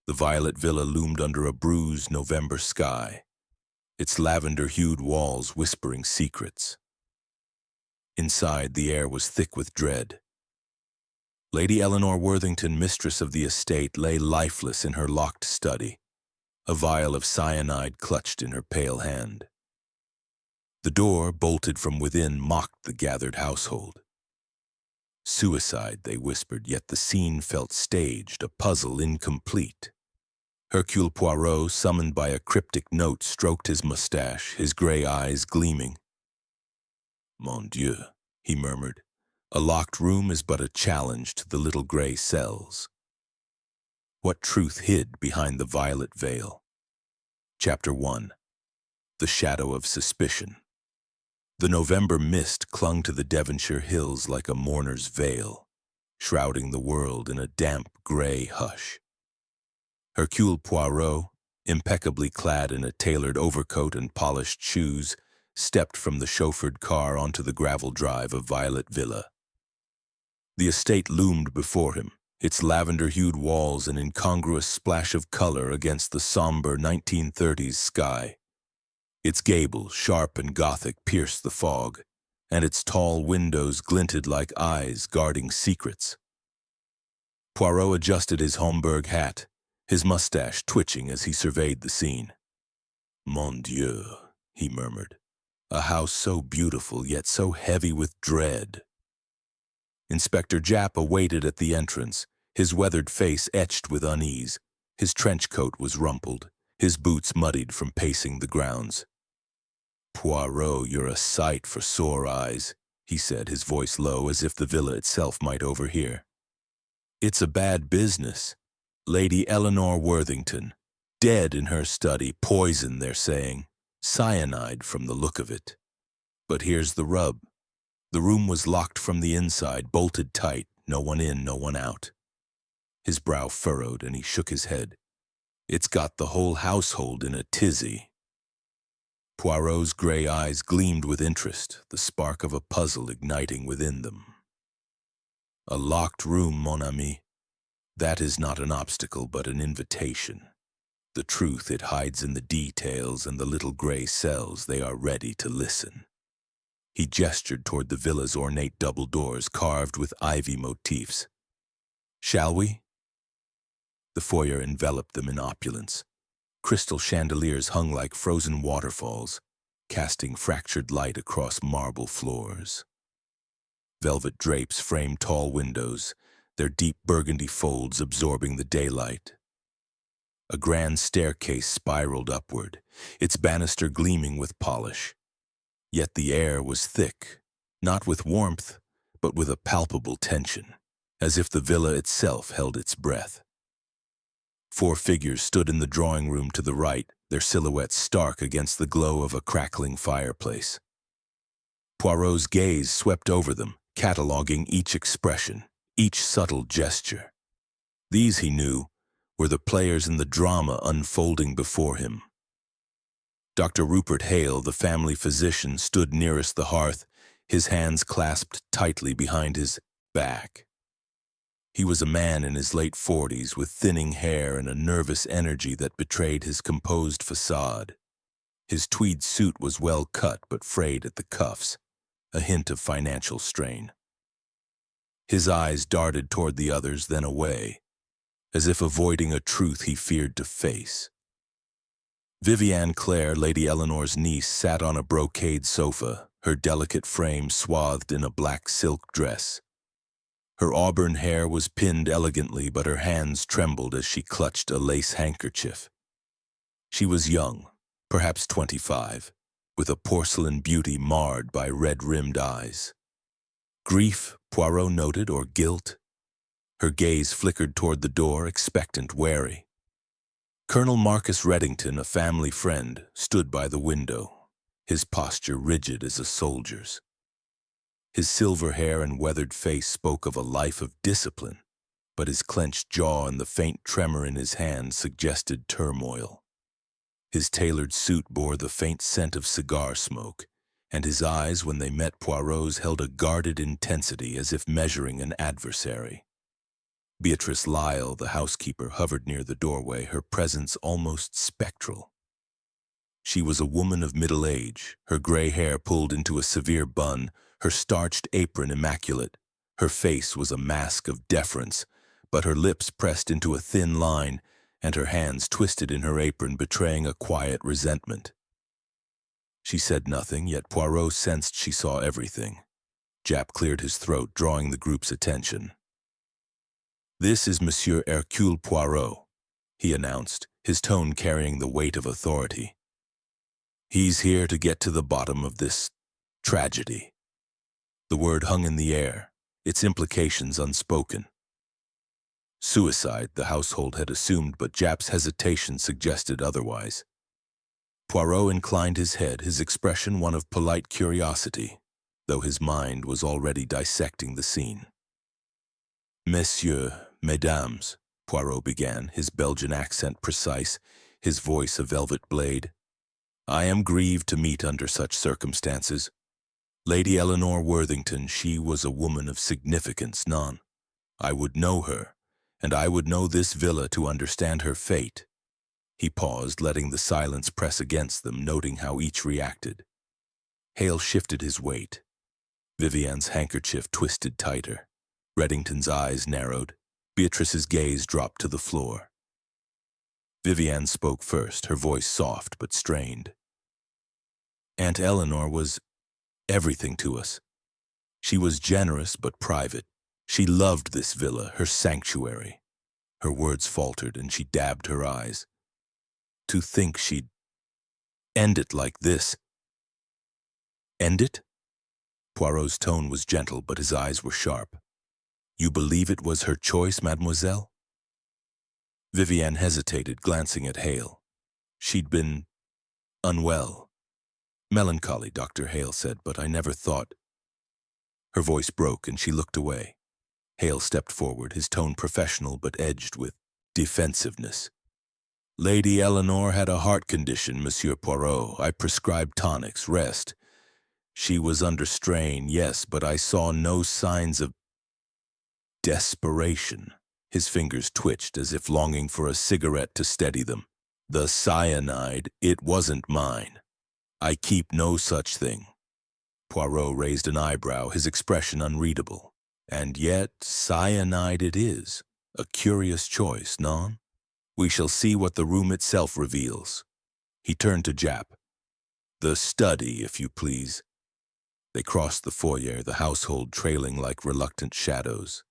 The violet villa loomed under a bruised November sky, its lavender-hued walls whispering secrets. Inside, the air was thick with dread. Lady Eleanor Worthington, mistress of the estate, lay lifeless in her locked study, a vial of cyanide clutched in her pale hand. The door, bolted from within, mocked the gathered household. Suicide, they whispered, yet the scene felt staged, a puzzle incomplete. Hercule Poirot, summoned by a cryptic note, stroked his mustache, his gray eyes gleaming. "Mon Dieu," he murmured, "a locked room is but a challenge to the little gray cells." What truth hid behind the violet veil? Chapter 1. The Shadow of Suspicion. The November mist clung to the Devonshire hills like a mourner's veil, shrouding the world in a damp gray hush. Hercule Poirot, impeccably clad in a tailored overcoat and polished shoes, stepped from the chauffeured car onto the gravel drive of Violet Villa. The estate loomed before him, its lavender-hued walls an incongruous splash of color against the somber 1930s sky. Its gables, sharp and Gothic, pierced the fog, and its tall windows glinted like eyes guarding secrets. Poirot adjusted his Homburg hat, his mustache twitching as he surveyed the scene. "Mon Dieu," he murmured, "a house so beautiful yet so heavy with dread." Inspector Japp awaited at the entrance, his weathered face etched with unease. His trench coat was rumpled, his boots muddied from pacing the grounds. "Poirot, you're a sight for sore eyes," he said, his voice low, as if the villa itself might overhear. "It's a bad business. Lady Eleanor Worthington, dead in her study, poison, they're saying. Cyanide from the look of it. But here's the rub. The room was locked from the inside, bolted tight, no one in, no one out." His brow furrowed and he shook his head. "It's got the whole household in a tizzy." Poirot's gray eyes gleamed with interest, the spark of a puzzle igniting within them. "A locked room, mon ami. That is not an obstacle, but an invitation. The truth, it hides in the details and the little gray cells. They are ready to listen." He gestured toward the villa's ornate double doors carved with ivy motifs. "Shall we?" The foyer enveloped them in opulence. Crystal chandeliers hung like frozen waterfalls, casting fractured light across marble floors. Velvet drapes framed tall windows, their deep burgundy folds absorbing the daylight. A grand staircase spiraled upward, its banister gleaming with polish. Yet the air was thick, not with warmth, but with a palpable tension, as if the villa itself held its breath. 4 figures stood in the drawing room to the right, their silhouettes stark against the glow of a crackling fireplace. Poirot's gaze swept over them, cataloging each expression, each subtle gesture. These, he knew, were the players in the drama unfolding before him. Dr. Rupert Hale, the family physician, stood nearest the hearth, his hands clasped tightly behind his back. He was a man in his late 40s with thinning hair and a nervous energy that betrayed his composed facade. His tweed suit was well cut but frayed at the cuffs, a hint of financial strain. His eyes darted toward the others, then away, as if avoiding a truth he feared to face. Viviane Clare, Lady Eleanor's niece, sat on a brocade sofa, her delicate frame swathed in a black silk dress. Her auburn hair was pinned elegantly, but her hands trembled as she clutched a lace handkerchief. She was young, perhaps 25, with a porcelain beauty marred by red-rimmed eyes. Grief, Poirot noted, or guilt? Her gaze flickered toward the door, expectant, wary. Colonel Marcus Reddington, a family friend, stood by the window, his posture rigid as a soldier's. His silver hair and weathered face spoke of a life of discipline, but his clenched jaw and the faint tremor in his hand suggested turmoil. His tailored suit bore the faint scent of cigar smoke, and his eyes, when they met Poirot's, held a guarded intensity as if measuring an adversary. Beatrice Lyle, the housekeeper, hovered near the doorway, her presence almost spectral. She was a woman of middle age, her gray hair pulled into a severe bun, her starched apron immaculate. Her face was a mask of deference, but her lips pressed into a thin line, and her hands twisted in her apron, betraying a quiet resentment. She said nothing, yet Poirot sensed she saw everything. Jap cleared his throat, drawing the group's attention. "This is Monsieur Hercule Poirot," he announced, his tone carrying the weight of authority. "He's here to get to the bottom of this tragedy." The word hung in the air, its implications unspoken. Suicide, the household had assumed, but Jap's hesitation suggested otherwise. Poirot inclined his head, his expression one of polite curiosity, though his mind was already dissecting the scene. "Messieurs, mesdames," Poirot began, his Belgian accent precise, his voice a velvet blade. "I am grieved to meet under such circumstances. Lady Eleanor Worthington, she was a woman of significance, none. I would know her, and I would know this villa to understand her fate." He paused, letting the silence press against them, noting how each reacted. Hale shifted his weight. Vivian's handkerchief twisted tighter. Reddington's eyes narrowed. Beatrice's gaze dropped to the floor. Vivian spoke first, her voice soft but strained. "Aunt Eleanor was everything to us. She was generous but private. She loved this villa, her sanctuary." Her words faltered, and she dabbed her eyes. "To think she'd end it like this." "End it?" Poirot's tone was gentle, but his eyes were sharp. "You believe it was her choice, mademoiselle?" Vivian hesitated, glancing at Hale. "She'd been unwell." "Melancholy," Dr. Hale said, "but I never thought—" Her voice broke, and she looked away. Hale stepped forward, his tone professional but edged with defensiveness. "Lady Eleanor had a heart condition, Monsieur Poirot. I prescribed tonics, rest. She was under strain, yes, but I saw no signs of desperation." His fingers twitched as if longing for a cigarette to steady them. "The cyanide, it wasn't mine. I keep no such thing." Poirot raised an eyebrow, his expression unreadable. "And yet, cyanide it is. A curious choice, non? We shall see what the room itself reveals." He turned to Jap. "The study, if you please." They crossed the foyer, the household trailing like reluctant shadows.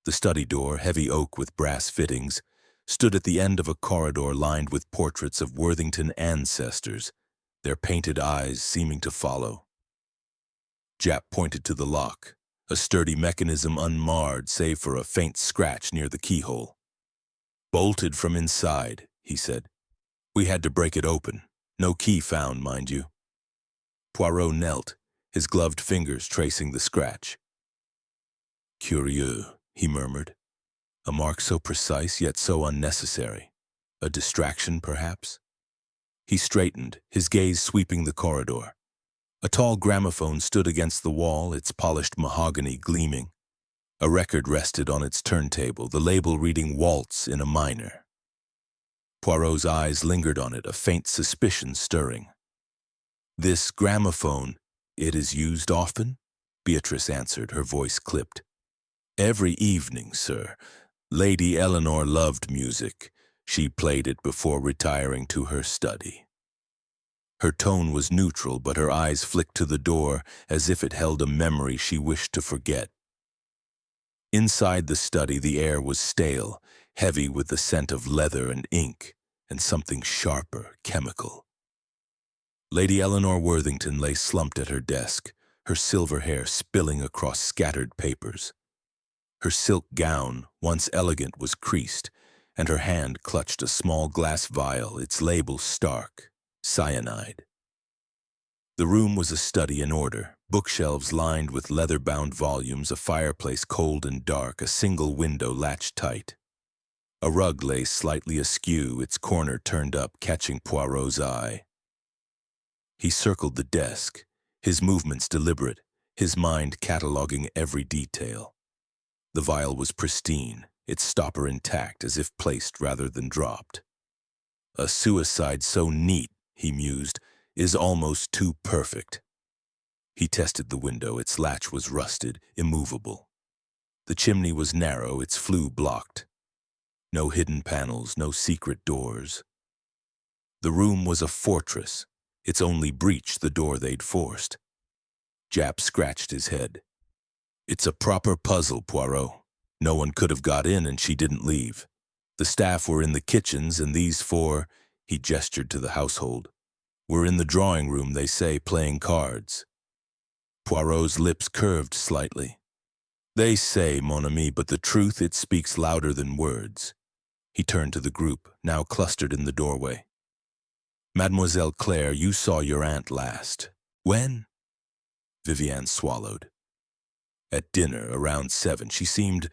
The study door, heavy oak with brass fittings, stood at the end of a corridor lined with portraits of Worthington ancestors, their painted eyes seeming to follow. Jap pointed to the lock, a sturdy mechanism unmarred save for a faint scratch near the keyhole. "Bolted from inside," he said. "We had to break it open. No key found, mind you." Poirot knelt, his gloved fingers tracing the scratch. "Curieux," he murmured. "A mark so precise yet so unnecessary. A distraction, perhaps?" He straightened, his gaze sweeping the corridor. A tall gramophone stood against the wall, its polished mahogany gleaming. A record rested on its turntable, the label reading Waltz in a minor. Poirot's eyes lingered on it, a faint suspicion stirring. "This gramophone, it is used often?" Beatrice answered, her voice clipped. "Every evening, sir. Lady Eleanor loved music. She played it before retiring to her study." Her tone was neutral, but her eyes flicked to the door as if it held a memory she wished to forget. Inside the study, the air was stale, heavy with the scent of leather and ink, and something sharper, chemical. Lady Eleanor Worthington lay slumped at her desk, her silver hair spilling across scattered papers. Her silk gown, once elegant, was creased, and her hand clutched a small glass vial, its label stark, cyanide. The room was a study in order, bookshelves lined with leather-bound volumes, a fireplace cold and dark, a single window latched tight. A rug lay slightly askew, its corner turned up, catching Poirot's eye. He circled the desk, his movements deliberate, his mind cataloging every detail. The vial was pristine, its stopper intact as if placed rather than dropped. A suicide so neat, he mused, is almost too perfect. He tested the window. Its latch was rusted, immovable. The chimney was narrow, its flue blocked. No hidden panels, no secret doors. The room was a fortress, its only breach the door they'd forced. Japp scratched his head. It's a proper puzzle, Poirot. No one could have got in and she didn't leave. The staff were in the kitchens and these four, he gestured to the household, were in the drawing room, they say, playing cards. Poirot's lips curved slightly. They say, mon ami, but the truth, it speaks louder than words. He turned to the group, now clustered in the doorway. Mademoiselle Claire, you saw your aunt last. When? Viviane swallowed. At dinner, around 7, she seemed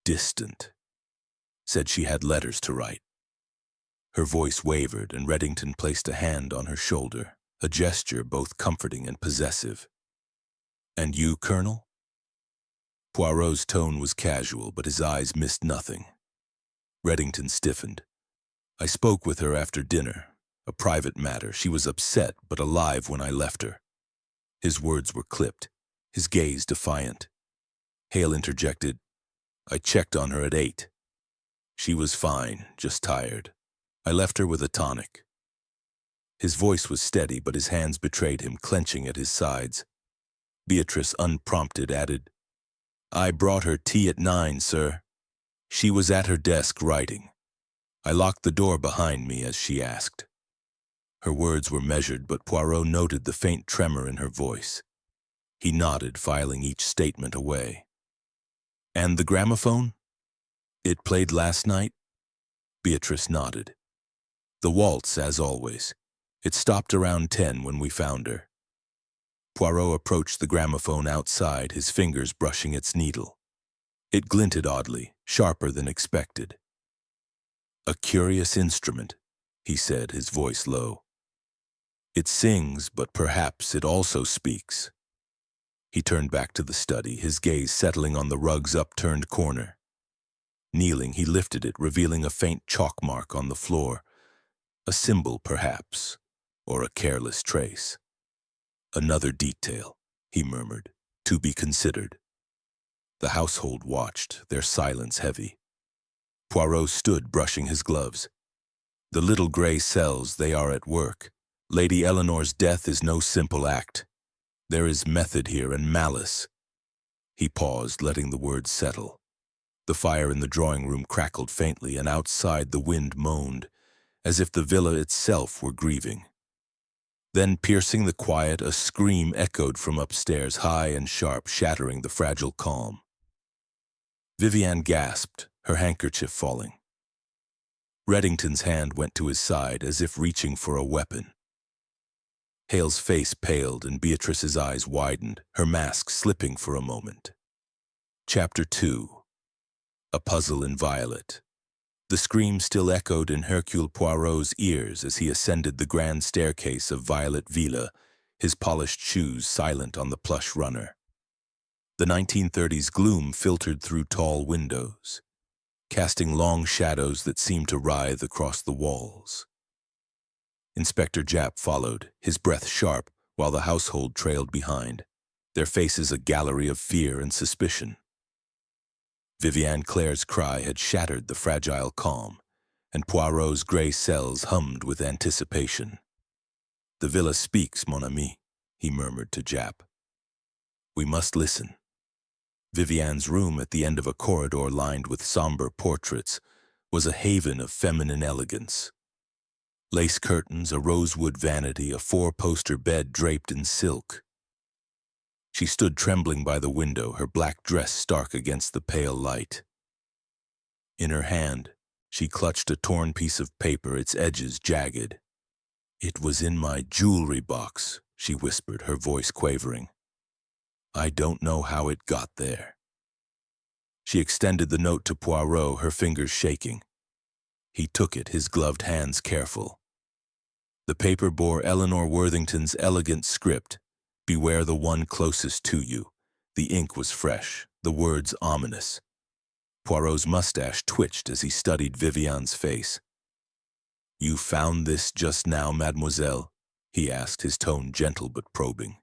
distant. Said she had letters to write. Her voice wavered, and Reddington placed a hand on her shoulder, a gesture both comforting and possessive. And you, Colonel? Poirot's tone was casual, but his eyes missed nothing. Reddington stiffened. I spoke with her after dinner. A private matter. She was upset, but alive when I left her. His words were clipped, his gaze defiant. Hale interjected, I checked on her at 8. She was fine, just tired. I left her with a tonic. His voice was steady, but his hands betrayed him, clenching at his sides. Beatrice, unprompted, added, I brought her tea at 9, sir. She was at her desk writing. I locked the door behind me as she asked. Her words were measured, but Poirot noted the faint tremor in her voice. He nodded, filing each statement away. And the gramophone? It played last night? Beatrice nodded. The waltz, as always. It stopped around 10 when we found her. Poirot approached the gramophone outside, his fingers brushing its needle. It glinted oddly, sharper than expected. A curious instrument, he said, his voice low. It sings, but perhaps it also speaks. He turned back to the study, his gaze settling on the rug's upturned corner. Kneeling, he lifted it, revealing a faint chalk mark on the floor. A symbol, perhaps, or a careless trace. Another detail, he murmured, to be considered. The household watched, their silence heavy. Poirot stood, brushing his gloves. The little gray cells, they are at work. Lady Eleanor's death is no simple act. There is method here and malice. He paused, letting the words settle. The fire in the drawing room crackled faintly, and outside the wind moaned, as if the villa itself were grieving. Then, piercing the quiet, a scream echoed from upstairs, high and sharp, shattering the fragile calm. Viviane gasped, her handkerchief falling. Reddington's hand went to his side, as if reaching for a weapon. Hale's face paled, and Beatrice's eyes widened, her mask slipping for a moment. Chapter 2. A Puzzle in Violet. The scream still echoed in Hercule Poirot's ears as he ascended the grand staircase of Violet Villa, his polished shoes silent on the plush runner. The 1930s gloom filtered through tall windows, casting long shadows that seemed to writhe across the walls. Inspector Japp followed, his breath sharp, while the household trailed behind, their faces a gallery of fear and suspicion. Viviane Claire's cry had shattered the fragile calm, and Poirot's gray cells hummed with anticipation. The villa speaks, mon ami, he murmured to Japp. We must listen. Viviane's room at the end of a corridor lined with somber portraits was a haven of feminine elegance. Lace curtains, a rosewood vanity, a 4-poster bed draped in silk. She stood trembling by the window, her black dress stark against the pale light. In her hand, she clutched a torn piece of paper, its edges jagged. It was in my jewelry box, she whispered, her voice quavering. I don't know how it got there. She extended the note to Poirot, her fingers shaking. He took it, his gloved hands careful. The paper bore Eleanor Worthington's elegant script, Beware the one closest to you. The ink was fresh, the words ominous. Poirot's mustache twitched as he studied Viviane's face. "You found this just now, mademoiselle?" he asked, his tone gentle but probing.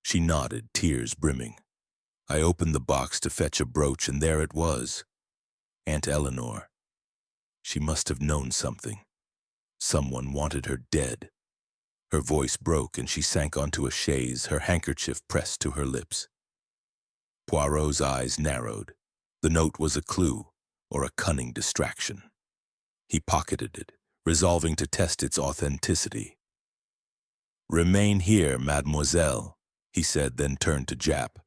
She nodded, tears brimming. "I opened the box to fetch a brooch, and there it was. Aunt Eleanor. She must have known something. Someone wanted her dead." Her voice broke and she sank onto a chaise, her handkerchief pressed to her lips. Poirot's eyes narrowed. The note was a clue, or a cunning distraction. He pocketed it, resolving to test its authenticity. "Remain here, mademoiselle," he said, then turned to Jap.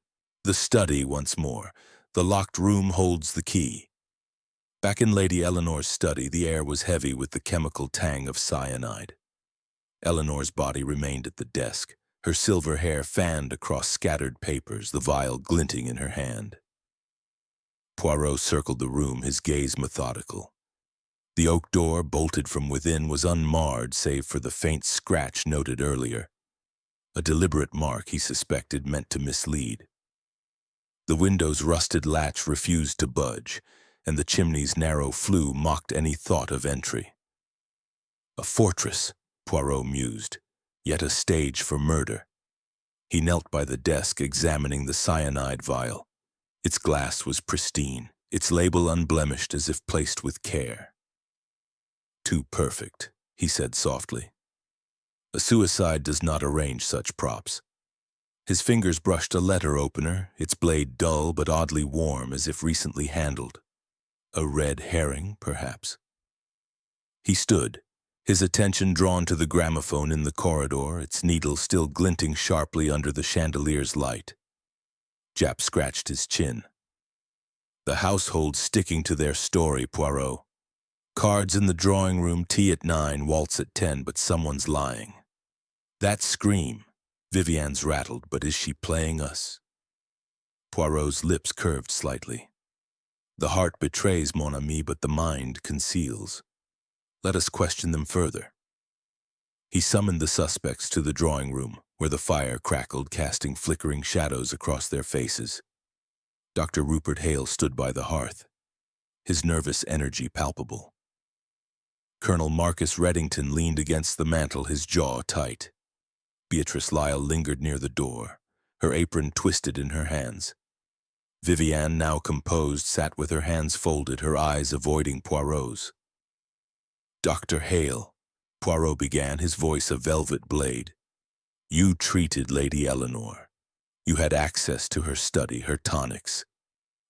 "The study once more. The locked room holds the key." Back in Lady Eleanor's study, the air was heavy with the chemical tang of cyanide. Eleanor's body remained at the desk, her silver hair fanned across scattered papers, the vial glinting in her hand. Poirot circled the room, his gaze methodical. The oak door, bolted from within, was unmarred save for the faint scratch noted earlier. A deliberate mark, he suspected, meant to mislead. The window's rusted latch refused to budge, and the chimney's narrow flue mocked any thought of entry. A fortress, Poirot mused, yet a stage for murder. He knelt by the desk, examining the cyanide vial. Its glass was pristine, its label unblemished as if placed with care. "Too perfect," he said softly. "A suicide does not arrange such props." His fingers brushed a letter opener, its blade dull but oddly warm, as if recently handled. A red herring, perhaps. He stood, his attention drawn to the gramophone in the corridor, its needle still glinting sharply under the chandelier's light. Jap scratched his chin. "The household sticking to their story, Poirot. Cards in the drawing room, tea at 9, waltz at 10, but someone's lying. That scream. Viviane's rattled, but is she playing us?" Poirot's lips curved slightly. "The heart betrays, mon ami, but the mind conceals. Let us question them further." He summoned the suspects to the drawing room, where the fire crackled, casting flickering shadows across their faces. Dr. Rupert Hale stood by the hearth, his nervous energy palpable. Colonel Marcus Reddington leaned against the mantel, his jaw tight. Beatrice Lyle lingered near the door, her apron twisted in her hands. Viviane, now composed, sat with her hands folded, her eyes avoiding Poirot's. "Dr. Hale," Poirot began, his voice a velvet blade. "You treated Lady Eleanor. You had access to her study, her tonics.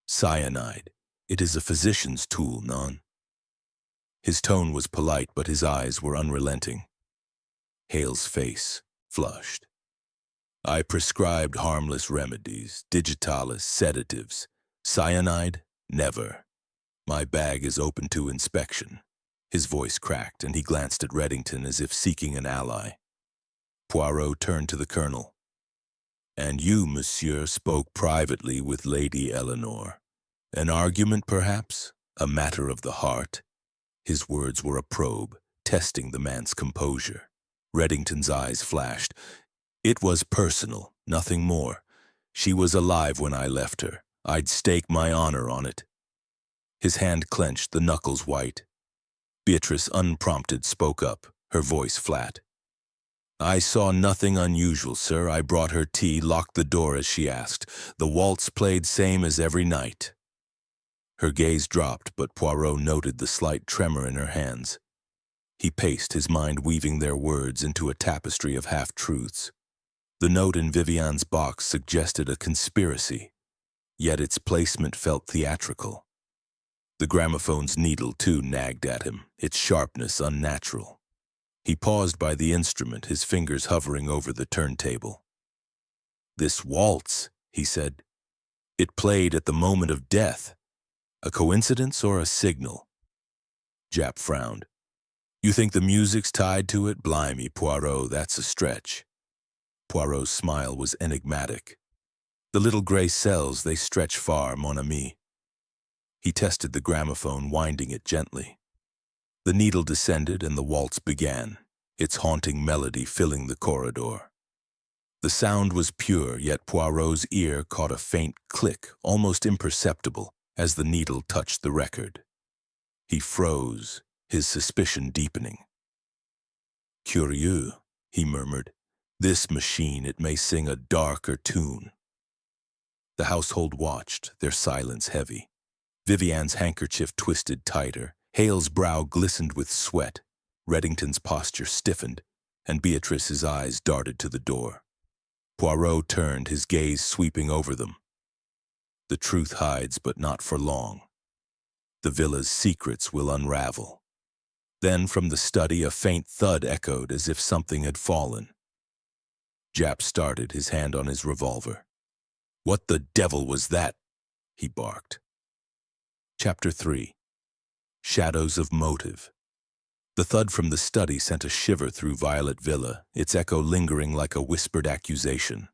Cyanide. It is a physician's tool, non?" His tone was polite, but his eyes were unrelenting. Hale's face flushed. "I prescribed harmless remedies, digitalis, sedatives. Cyanide? Never. My bag is open to inspection." His voice cracked, and he glanced at Reddington as if seeking an ally. Poirot turned to the colonel. "And you, monsieur, spoke privately with Lady Eleanor. An argument, perhaps? A matter of the heart?" His words were a probe, testing the man's composure. Reddington's eyes flashed. "It was personal, nothing more. She was alive when I left her. I'd stake my honor on it." His hand clenched, the knuckles white. Beatrice, unprompted, spoke up, her voice flat. "I saw nothing unusual, sir. I brought her tea, locked the door as she asked. The waltz played same as every night." Her gaze dropped, but Poirot noted the slight tremor in her hands. He paced, his mind weaving their words into a tapestry of half-truths. The note in Viviane's box suggested a conspiracy, yet its placement felt theatrical. The gramophone's needle, too, nagged at him, its sharpness unnatural. He paused by the instrument, his fingers hovering over the turntable. "This waltz," he said. "It played at the moment of death. A coincidence or a signal?" Jap frowned. "You think the music's tied to it? Blimey, Poirot, that's a stretch." Poirot's smile was enigmatic. "The little gray cells, they stretch far, mon ami." He tested the gramophone, winding it gently. The needle descended and the waltz began, its haunting melody filling the corridor. The sound was pure, yet Poirot's ear caught a faint click, almost imperceptible, as the needle touched the record. He froze, his suspicion deepening. "Curieux," he murmured. "This machine, it may sing a darker tune." The household watched, their silence heavy. Vivian's handkerchief twisted tighter, Hale's brow glistened with sweat, Reddington's posture stiffened, and Beatrice's eyes darted to the door. Poirot turned, his gaze sweeping over them. "The truth hides, but not for long. The villa's secrets will unravel." Then from the study a faint thud echoed as if something had fallen. Japp started, his hand on his revolver. "What the devil was that?" he barked. Chapter 3. Shadows of Motive. The thud from the study sent a shiver through Violet Villa, its echo lingering like a whispered accusation.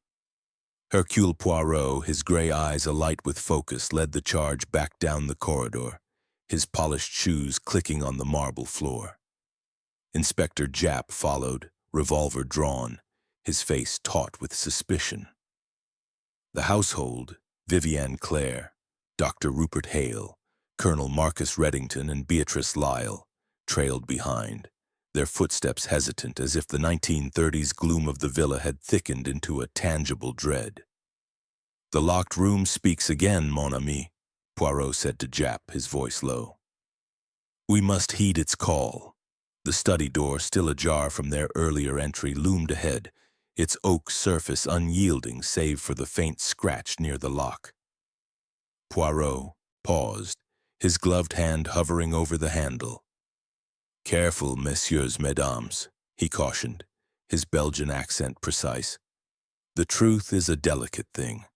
Hercule Poirot, his gray eyes alight with focus, led the charge back down the corridor, his polished shoes clicking on the marble floor. Inspector Japp followed, revolver drawn, his face taut with suspicion. The household, Vivian Clare, Dr. Rupert Hale, Colonel Marcus Reddington, and Beatrice Lyle, trailed behind, their footsteps hesitant as if the 1930s gloom of the villa had thickened into a tangible dread. "The locked room speaks again, mon ami," Poirot said to Japp, his voice low. "We must heed its call." The study door, still ajar from their earlier entry, loomed ahead, its oak surface unyielding save for the faint scratch near the lock. Poirot paused, his gloved hand hovering over the handle. "Careful, messieurs, mesdames," he cautioned, his Belgian accent precise. "The truth is a delicate thing."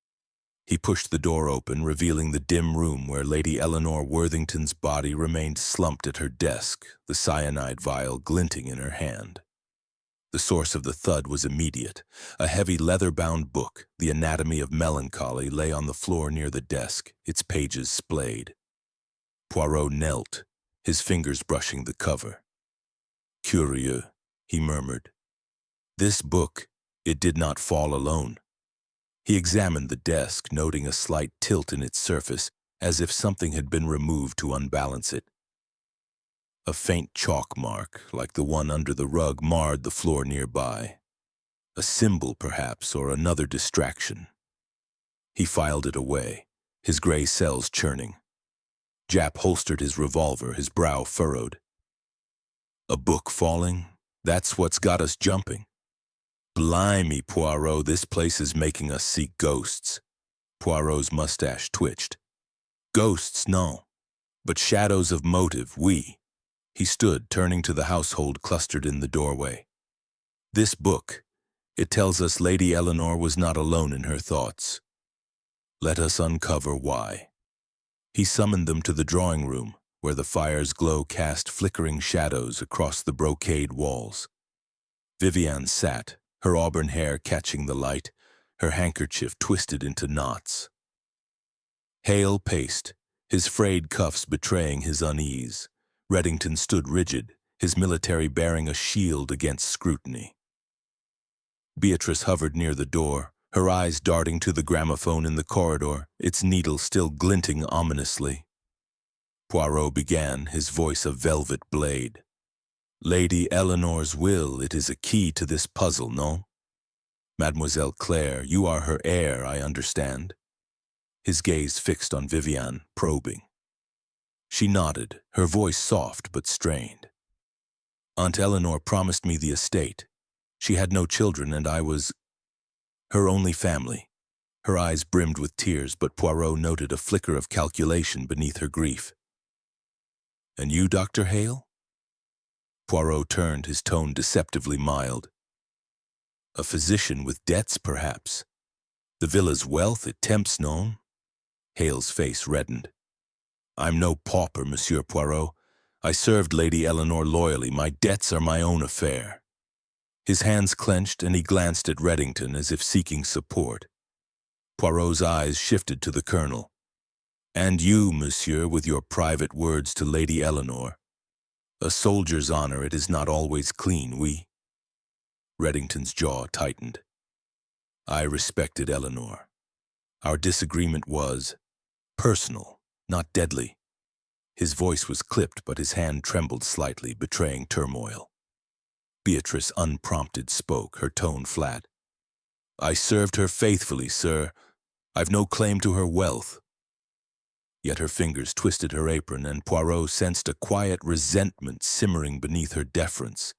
He pushed the door open, revealing the dim room where Lady Eleanor Worthington's body remained slumped at her desk, the cyanide vial glinting in her hand. The source of the thud was immediate. A heavy leather-bound book, The Anatomy of Melancholy, lay on the floor near the desk, its pages splayed. Poirot knelt, his fingers brushing the cover. "Curieux," he murmured. "This book, it did not fall alone." He examined the desk, noting a slight tilt in its surface, as if something had been removed to unbalance it. A faint chalk mark, like the one under the rug, marred the floor nearby. A symbol, perhaps, or another distraction. He filed it away, his gray cells churning. Japp holstered his revolver, his brow furrowed. "A book falling? That's what's got us jumping." "Blimey, Poirot, this place is making us see ghosts." Poirot's mustache twitched. "Ghosts, no. But shadows of motive, oui." He stood, turning to the household clustered in the doorway. "This book, it tells us Lady Eleanor was not alone in her thoughts. Let us uncover why." He summoned them to the drawing room, where the fire's glow cast flickering shadows across the brocade walls. Vivian sat, her auburn hair catching the light, her handkerchief twisted into knots. Hale paced, his frayed cuffs betraying his unease. Reddington stood rigid, his military bearing a shield against scrutiny. Beatrice hovered near the door, her eyes darting to the gramophone in the corridor, its needle still glinting ominously. Poirot began, his voice a velvet blade. "Lady Eleanor's will, it is a key to this puzzle, no? Mademoiselle Clare, you are her heir, I understand." His gaze fixed on Vivian, probing. She nodded, her voice soft but strained. "Aunt Eleanor promised me the estate. She had no children, and I was her only family." Her eyes brimmed with tears, but Poirot noted a flicker of calculation beneath her grief. "And you, Dr. Hale?" Poirot turned, his tone deceptively mild. "A physician with debts, perhaps. The villa's wealth, it tempts no?" Hale's face reddened. "I'm no pauper, Monsieur Poirot. I served Lady Eleanor loyally. My debts are my own affair." His hands clenched, and he glanced at Reddington as if seeking support. Poirot's eyes shifted to the colonel. "And you, monsieur, with your private words to Lady Eleanor. A soldier's honor, it is not always clean, oui?" Reddington's jaw tightened. I respected Eleanor. Our disagreement was personal, not deadly. His voice was clipped, but his hand trembled slightly, betraying turmoil. Beatrice, unprompted, spoke, her tone flat. I served her faithfully, sir. I've no claim to her wealth. Yet her fingers twisted her apron, and Poirot sensed a quiet resentment simmering beneath her deference.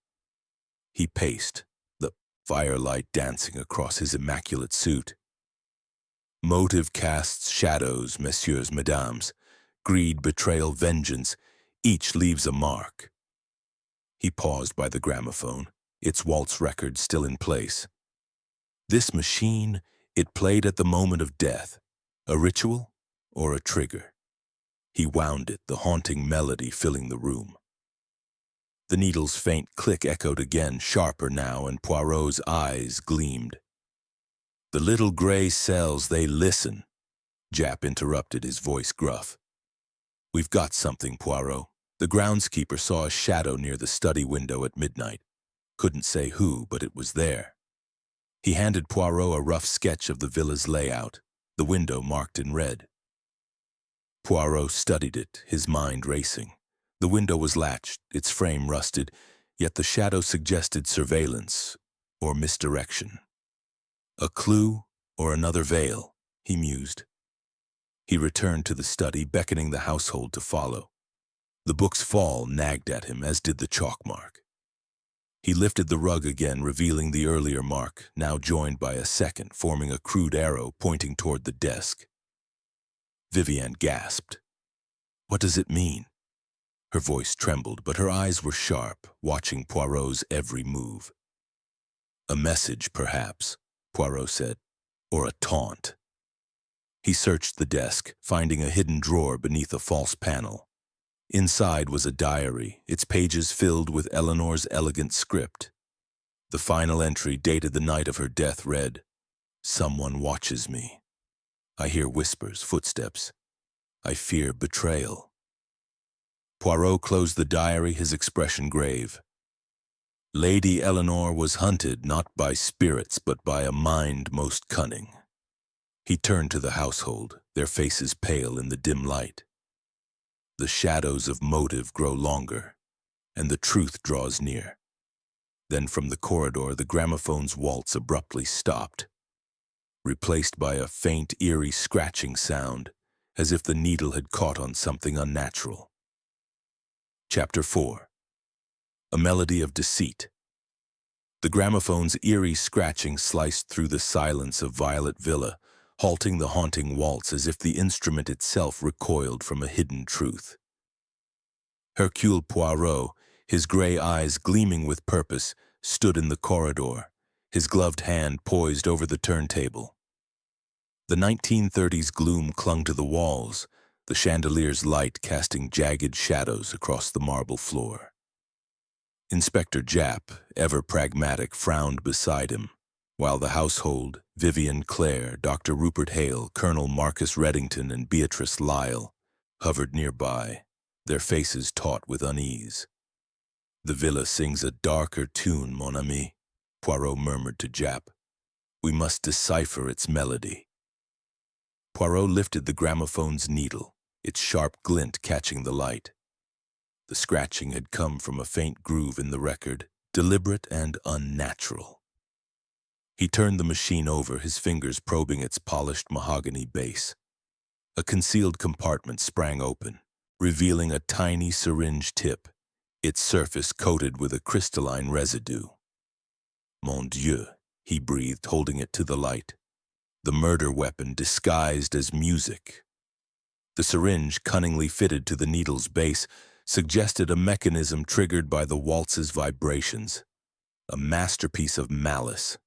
He paced, the firelight dancing across his immaculate suit. Motive casts shadows, messieurs, mesdames. Greed, betrayal, vengeance, each leaves a mark. He paused by the gramophone, its waltz record still in place. This machine, it played at the moment of death, a ritual or a trigger. He wound it, the haunting melody filling the room. The needle's faint click echoed again, sharper now, and Poirot's eyes gleamed. The little gray cells, they listen, Japp interrupted, his voice gruff. We've got something, Poirot. The groundskeeper saw a shadow near the study window at midnight. Couldn't say who, but it was there. He handed Poirot a rough sketch of the villa's layout, the window marked in red. Poirot studied it, his mind racing. The window was latched, its frame rusted, yet the shadow suggested surveillance or misdirection. A clue or another veil, he mused. He returned to the study, beckoning the household to follow. The book's fall nagged at him, as did the chalk mark. He lifted the rug again, revealing the earlier mark, now joined by a second, forming a crude arrow pointing toward the desk. Vivienne gasped. What does it mean? Her voice trembled, but her eyes were sharp, watching Poirot's every move. A message, perhaps, Poirot said, or a taunt. He searched the desk, finding a hidden drawer beneath a false panel. Inside was a diary, its pages filled with Eleanor's elegant script. The final entry, dated the night of her death, read, Someone watches me. I hear whispers, footsteps. I fear betrayal. Poirot closed the diary, his expression grave. Lady Eleanor was hunted not by spirits, but by a mind most cunning. He turned to the household, their faces pale in the dim light. The shadows of motive grow longer, and the truth draws near. Then from the corridor, the gramophone's waltz abruptly stopped, replaced by a faint, eerie scratching sound, as if the needle had caught on something unnatural. Chapter 4. A Melody of Deceit. The gramophone's eerie scratching sliced through the silence of Violet Villa, halting the haunting waltz as if the instrument itself recoiled from a hidden truth. Hercule Poirot, his gray eyes gleaming with purpose, stood in the corridor, his gloved hand poised over the turntable. The 1930s gloom clung to the walls, the chandelier's light casting jagged shadows across the marble floor. Inspector Japp, ever pragmatic, frowned beside him, while the household, Vivienne Clare, Dr. Rupert Hale, Colonel Marcus Reddington, and Beatrice Lyle, hovered nearby, their faces taut with unease. The villa sings a darker tune, mon ami, Poirot murmured to Japp. We must decipher its melody. Poirot lifted the gramophone's needle, its sharp glint catching the light. The scratching had come from a faint groove in the record, deliberate and unnatural. He turned the machine over, his fingers probing its polished mahogany base. A concealed compartment sprang open, revealing a tiny syringe tip, its surface coated with a crystalline residue. Mon Dieu, he breathed, holding it to the light. The murder weapon disguised as music. The syringe, cunningly fitted to the needle's base, suggested a mechanism triggered by the waltz's vibrations. A masterpiece of malice.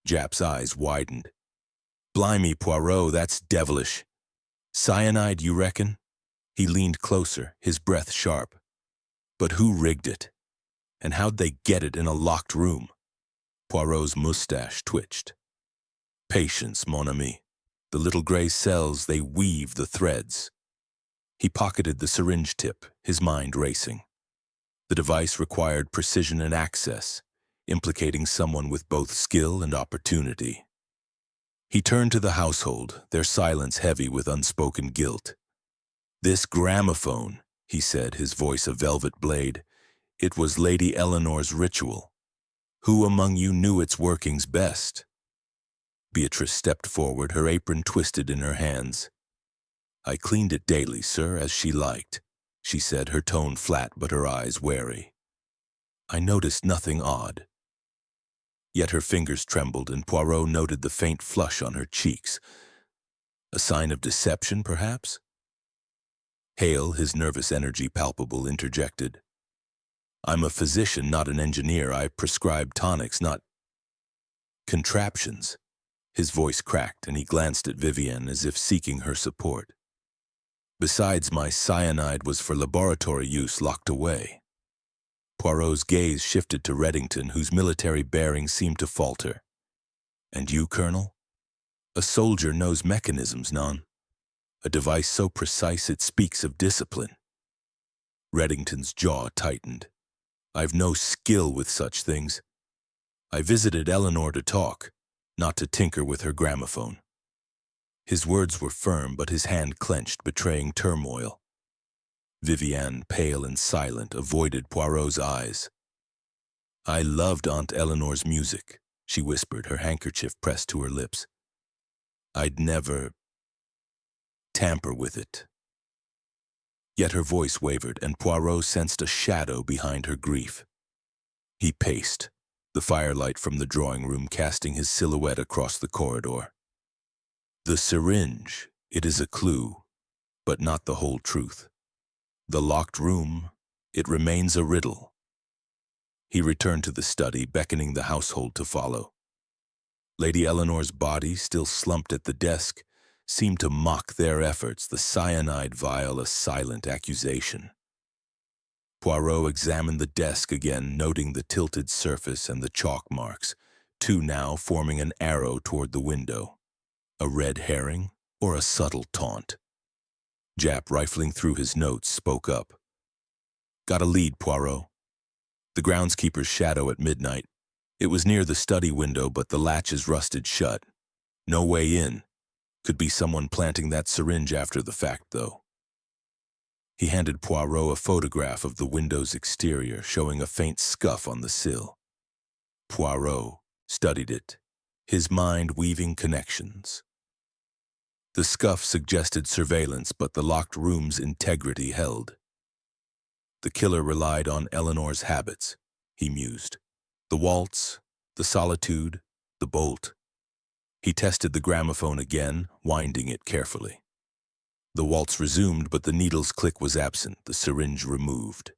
Japp's eyes widened. Blimey, Poirot, that's devilish. Cyanide, you reckon? He leaned closer, his breath sharp. But who rigged it? And how'd they get it in a locked room? Poirot's mustache twitched. Patience, mon ami. The little gray cells, they weave the threads. He pocketed the syringe tip, his mind racing. The device required precision and access. implicating someone with both skill and opportunity. He turned to the household, their silence heavy with unspoken guilt. "This gramophone," he said, his voice a velvet blade, "it was Lady Eleanor's ritual. Who among you knew its workings best?" Beatrice stepped forward, her apron twisted in her hands. "I cleaned it daily, sir, as she liked," she said, her tone flat but her eyes wary. "I noticed nothing odd." Yet her fingers trembled, and Poirot noted the faint flush on her cheeks. A sign of deception, perhaps? Hale, his nervous energy palpable, interjected. "I'm a physician, not an engineer. I prescribe tonics, not contraptions." His voice cracked, and he glanced at Vivienne as if seeking her support. "Besides, my cyanide was for laboratory use, locked away." Poirot's gaze shifted to Reddington, whose military bearing seemed to falter. "And you, Colonel? A soldier knows mechanisms, non? A device so precise it speaks of discipline." Reddington's jaw tightened. "I've no skill with such things. I visited Eleanor to talk, not to tinker with her gramophone." His words were firm, but his hand clenched, betraying turmoil. Vivienne, pale and silent, avoided Poirot's eyes. "I loved Aunt Eleanor's music," she whispered, her handkerchief pressed to her lips. "I'd never tamper with it." Yet her voice wavered, and Poirot sensed a shadow behind her grief. He paced, the firelight from the drawing room casting his silhouette across the corridor. "The syringe, it is a clue, but not the whole truth. The locked room, it remains a riddle." He returned to the study, beckoning the household to follow. Lady Eleanor's body, still slumped at the desk, seemed to mock their efforts, the cyanide vial a silent accusation. Poirot examined the desk again, noting the tilted surface and the chalk marks, two now forming an arrow toward the window. A red herring or a subtle taunt? Japp, rifling through his notes, spoke up. "Got a lead, Poirot. The groundskeeper's shadow at midnight. It was near the study window, but the latch is rusted shut. No way in. Could be someone planting that syringe after the fact, though." He handed Poirot a photograph of the window's exterior, showing a faint scuff on the sill. Poirot studied it, his mind weaving connections. The scuff suggested surveillance, but the locked room's integrity held. The killer relied on Eleanor's habits, he mused. The waltz, the solitude, the bolt. He tested the gramophone again, winding it carefully. The waltz resumed, but the needle's click was absent, the syringe removed.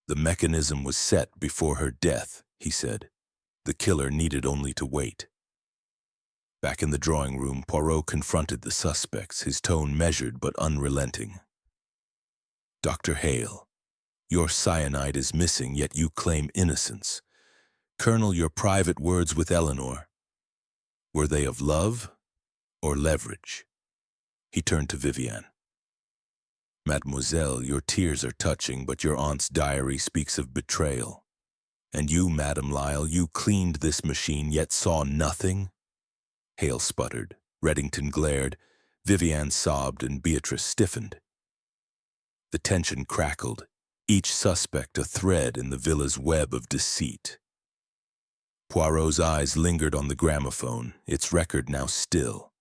"The mechanism was set before her death," he said. "The killer needed only to wait." Back in the drawing room, Poirot confronted the suspects, his tone measured but unrelenting. "Dr. Hale, your cyanide is missing, yet you claim innocence. Colonel, your private words with Eleanor, were they of love or leverage?" He turned to Vivienne. "Mademoiselle, your tears are touching, but your aunt's diary speaks of betrayal. And you, Madame Lyle, you cleaned this machine, yet saw nothing?" Hale sputtered, Reddington glared, Vivienne sobbed, and Beatrice stiffened. The tension crackled, each suspect a thread in the villa's web of deceit. Poirot's eyes lingered on the gramophone, its record now still.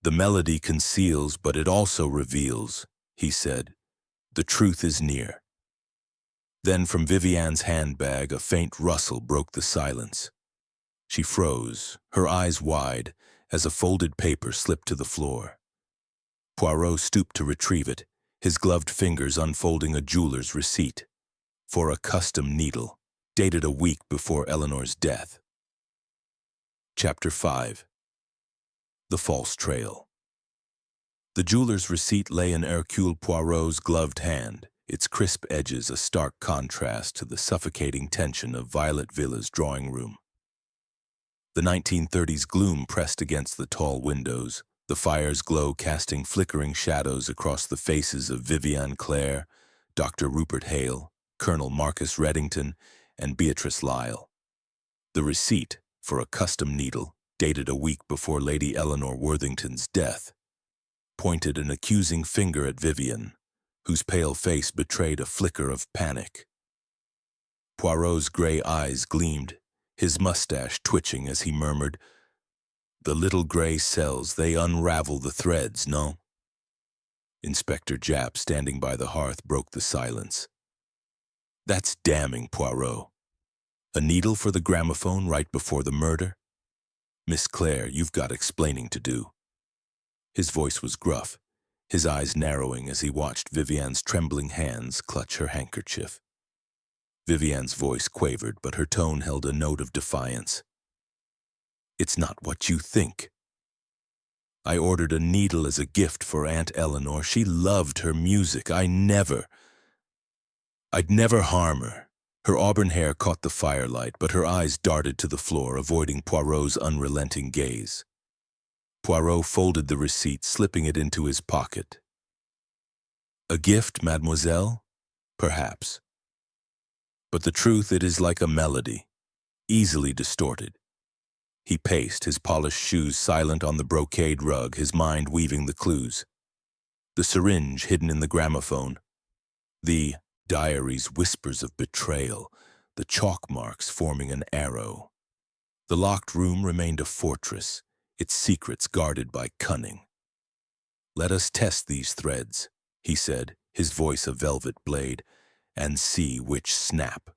"The melody conceals, but it also reveals," he said. "The truth is near." Then from Vivienne's handbag, a faint rustle broke the silence. She froze, her eyes wide, as a folded paper slipped to the floor. Poirot stooped to retrieve it, his gloved fingers unfolding a jeweler's receipt. For a custom needle, dated a week before Eleanor's death. Chapter 5. The False Trail. The jeweler's receipt lay in Hercule Poirot's gloved hand, its crisp edges a stark contrast to the suffocating tension of Violet Villa's drawing room. The 1930s gloom pressed against the tall windows, the fire's glow casting flickering shadows across the faces of Vivienne Clare, Dr. Rupert Hale, Colonel Marcus Reddington, and Beatrice Lyle. The receipt for a custom needle, dated a week before Lady Eleanor Worthington's death, pointed an accusing finger at Vivian, whose pale face betrayed a flicker of panic. Poirot's gray eyes gleamed, his mustache twitching as he murmured, "The little gray cells, they unravel the threads, no?" Inspector Japp, standing by the hearth, broke the silence. "That's damning, Poirot. A needle for the gramophone right before the murder? Miss Clare, you've got explaining to do." His voice was gruff, his eyes narrowing as he watched Vivian's trembling hands clutch her handkerchief. Vivian's voice quavered, but her tone held a note of defiance. "It's not what you think. I ordered a needle as a gift for Aunt Eleanor. She loved her music. I'd never harm her." Her auburn hair caught the firelight, but her eyes darted to the floor, avoiding Poirot's unrelenting gaze. Poirot folded the receipt, slipping it into his pocket. "A gift, mademoiselle? Perhaps. But the truth, it is like a melody, easily distorted." He paced, his polished shoes silent on the brocade rug, his mind weaving the clues. The syringe hidden in the gramophone, the diary's whispers of betrayal, the chalk marks forming an arrow. The locked room remained a fortress, its secrets guarded by cunning. "Let us test these threads," he said, his voice a velvet blade, "and see which snap."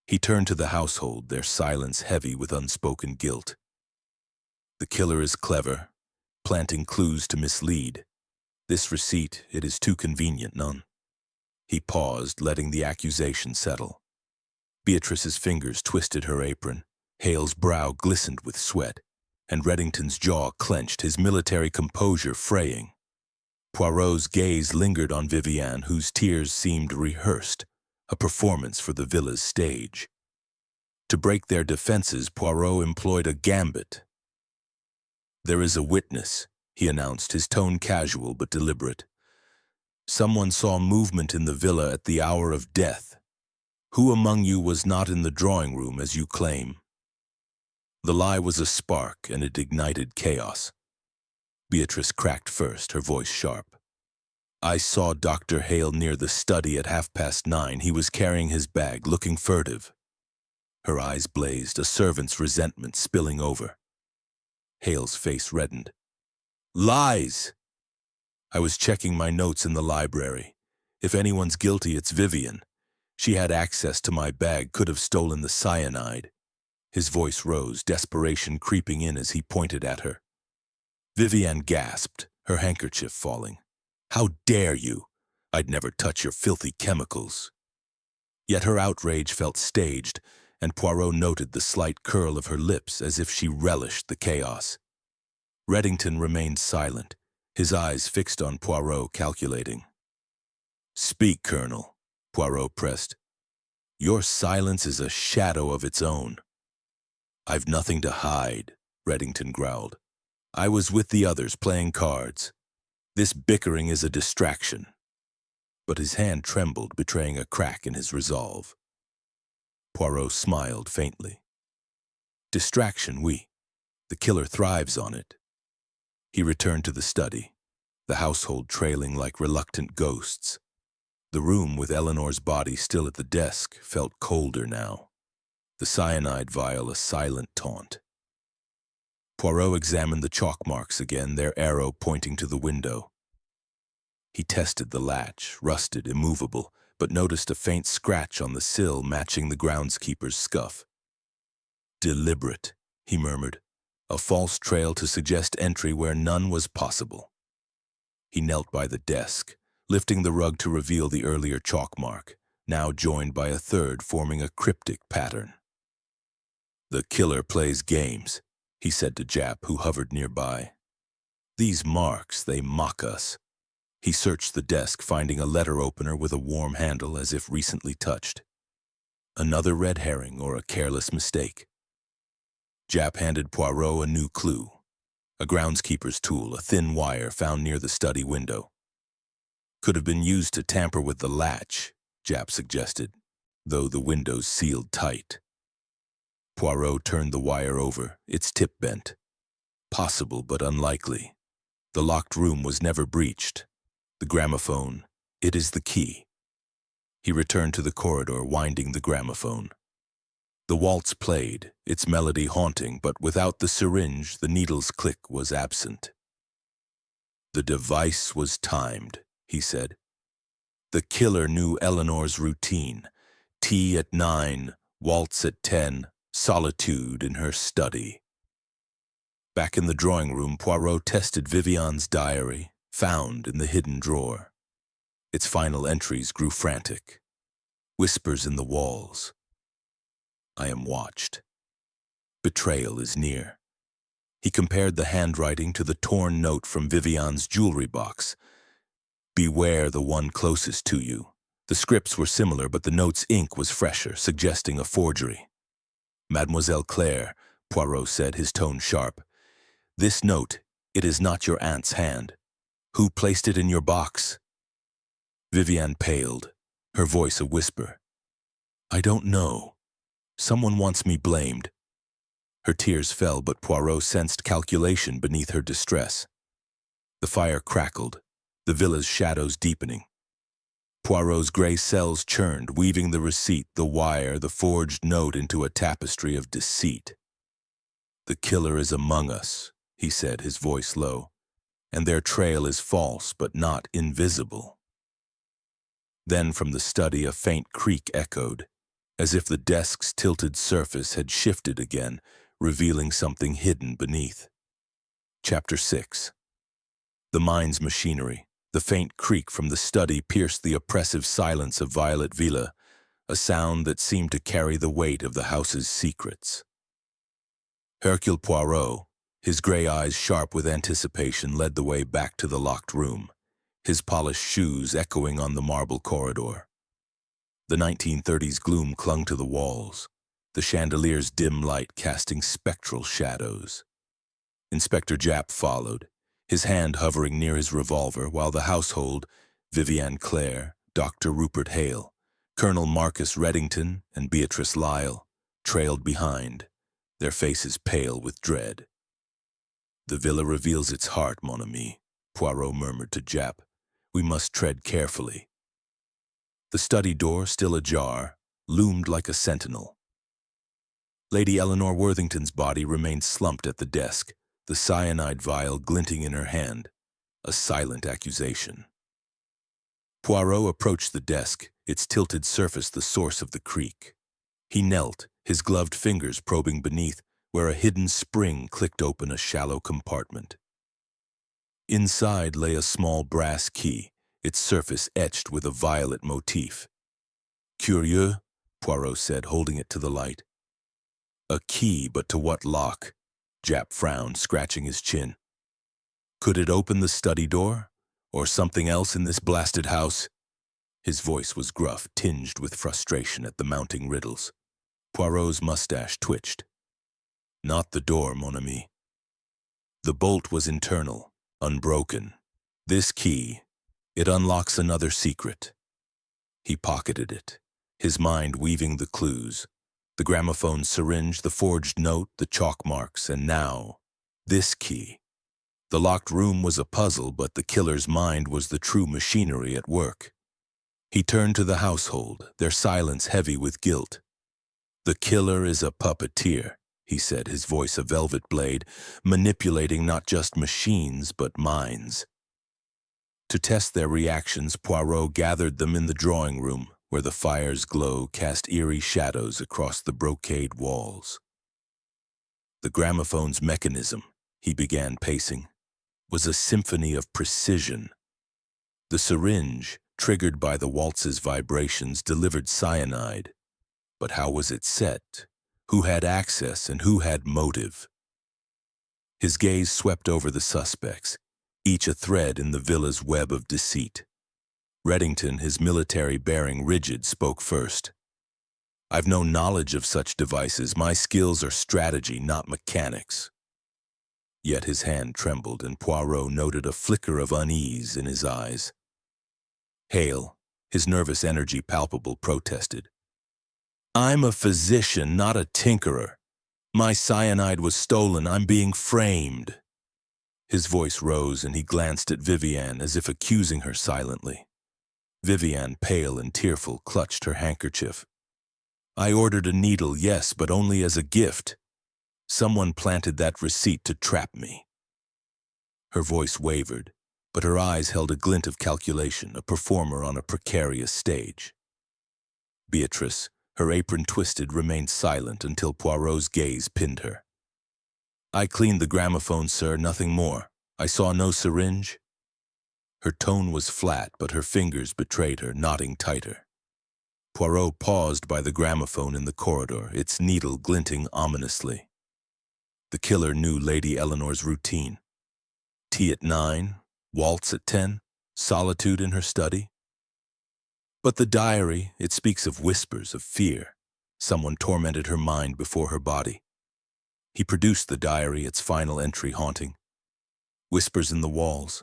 He turned to the household, their silence heavy with unspoken guilt. "The killer is clever, planting clues to mislead. This receipt, it is too convenient, none." He paused, letting the accusation settle. Beatrice's fingers twisted her apron, Hale's brow glistened with sweat, and Reddington's jaw clenched, his military composure fraying. Poirot's gaze lingered on Vivian, whose tears seemed rehearsed, a performance for the villa's stage. To break their defenses, Poirot employed a gambit. "There is a witness," he announced, his tone casual but deliberate. "Someone saw movement in the villa at the hour of death. Who among you was not in the drawing room, as you claim?" The lie was a spark, and it ignited chaos. Beatrice cracked first, her voice sharp. "I saw Dr. Hale near the study at 9:30. He was carrying his bag, looking furtive." Her eyes blazed, a servant's resentment spilling over. Hale's face reddened. "Lies! I was checking my notes in the library. If anyone's guilty, it's Vivian. She had access to my bag, could have stolen the cyanide." His voice rose, desperation creeping in as he pointed at her. Vivian gasped, her handkerchief falling. "How dare you? I'd never touch your filthy chemicals." Yet her outrage felt staged, and Poirot noted the slight curl of her lips as if she relished the chaos. Reddington remained silent, his eyes fixed on Poirot, calculating. "Speak, Colonel," Poirot pressed. "Your silence is a shadow of its own." "I've nothing to hide," Reddington growled. "I was with the others playing cards. This bickering is a distraction." But his hand trembled, betraying a crack in his resolve. Poirot smiled faintly. "Distraction, oui. The killer thrives on it." He returned to the study, the household trailing like reluctant ghosts. The room, with Eleanor's body still at the desk, felt colder now. The cyanide vial a silent taunt. Poirot examined the chalk marks again, their arrow pointing to the window. He tested the latch, rusted, immovable, but noticed a faint scratch on the sill matching the groundskeeper's scuff. "Deliberate," he murmured, "a false trail to suggest entry where none was possible." He knelt by the desk, lifting the rug to reveal the earlier chalk mark, now joined by a third forming a cryptic pattern. "The killer plays games," he said to Japp, who hovered nearby. "These marks, they mock us." He searched the desk, finding a letter opener with a warm handle as if recently touched. Another red herring or a careless mistake. Japp handed Poirot a new clue. A groundskeeper's tool, a thin wire found near the study window. "Could have been used to tamper with the latch," Japp suggested, though the window's sealed tight. Poirot turned the wire over, its tip bent. Possible, but unlikely. The locked room was never breached. The gramophone, it is the key. He returned to the corridor, winding the gramophone. The waltz played, its melody haunting, but without the syringe, the needle's click was absent. The device was timed, he said. The killer knew Eleanor's routine. Tea at 9, waltz at 10, solitude in her study. Back in the drawing room, Poirot tested Vivian's diary, found in the hidden drawer. Its final entries grew frantic. Whispers in the walls. I am watched. Betrayal is near. He compared the handwriting to the torn note from Vivian's jewelry box. Beware the one closest to you. The scripts were similar, but the note's ink was fresher, suggesting a forgery. Mademoiselle Claire, Poirot said, his tone sharp. This note, it is not your aunt's hand. Who placed it in your box? Vivian paled, her voice a whisper. I don't know. Someone wants me blamed. Her tears fell, but Poirot sensed calculation beneath her distress. The fire crackled, the villa's shadows deepening. Poirot's gray cells churned, weaving the receipt, the wire, the forged note into a tapestry of deceit. The killer is among us, he said, his voice low, and their trail is false but not invisible. Then from the study a faint creak echoed, as if the desk's tilted surface had shifted again, revealing something hidden beneath. Chapter 6. The mind's machinery. The faint creak from the study pierced the oppressive silence of Violet Villa, a sound that seemed to carry the weight of the house's secrets. Hercule Poirot, his gray eyes sharp with anticipation, led the way back to the locked room, his polished shoes echoing on the marble corridor. The 1930s gloom clung to the walls, the chandelier's dim light casting spectral shadows. Inspector Japp followed, his hand hovering near his revolver, while the household, Vivian Clare, Dr. Rupert Hale, Colonel Marcus Reddington, and Beatrice Lyle, trailed behind, their faces pale with dread. The villa reveals its heart, mon ami, Poirot murmured to Japp. We must tread carefully. The study door, still ajar, loomed like a sentinel. Lady Eleanor Worthington's body remained slumped at the desk, the cyanide vial glinting in her hand, a silent accusation. Poirot approached the desk, its tilted surface the source of the creak. He knelt, his gloved fingers probing beneath, where a hidden spring clicked open a shallow compartment. Inside lay a small brass key, its surface etched with a violet motif. Curieux, Poirot said, holding it to the light. A key, but to what lock? Japp frowned, scratching his chin. Could it open the study door? Or something else in this blasted house? His voice was gruff, tinged with frustration at the mounting riddles. Poirot's mustache twitched. Not the door, mon ami. The bolt was internal, unbroken. This key, it unlocks another secret. He pocketed it, his mind weaving the clues. The gramophone syringe, the forged note, the chalk marks, and now, this key. The locked room was a puzzle, but the killer's mind was the true machinery at work. He turned to the household, their silence heavy with guilt. The killer is a puppeteer, he said, his voice a velvet blade, manipulating not just machines, but minds. To test their reactions, Poirot gathered them in the drawing room, where the fire's glow cast eerie shadows across the brocade walls. The gramophone's mechanism, he began pacing, was a symphony of precision. The syringe, triggered by the waltz's vibrations, delivered cyanide. But how was it set? Who had access and who had motive? His gaze swept over the suspects, each a thread in the villa's web of deceit. Reddington, his military bearing rigid, spoke first. I've no knowledge of such devices. My skills are strategy, not mechanics. Yet his hand trembled, and Poirot noted a flicker of unease in his eyes. Hale, his nervous energy palpable, protested. I'm a physician, not a tinkerer. My cyanide was stolen. I'm being framed. His voice rose and he glanced at Vivienne as if accusing her silently. Vivienne, pale and tearful, clutched her handkerchief. I ordered a needle, yes, but only as a gift. Someone planted that receipt to trap me. Her voice wavered, but her eyes held a glint of calculation, a performer on a precarious stage. Beatrice, her apron twisted, remained silent until Poirot's gaze pinned her. I cleaned the gramophone, sir, nothing more. I saw no syringe. Her tone was flat, but her fingers betrayed her, knotting tighter. Poirot paused by the gramophone in the corridor, its needle glinting ominously. The killer knew Lady Eleanor's routine. Tea at 9, waltz at 10, solitude in her study. But the diary, it speaks of whispers of fear. Someone tormented her mind before her body. He produced the diary, its final entry haunting. Whispers in the walls.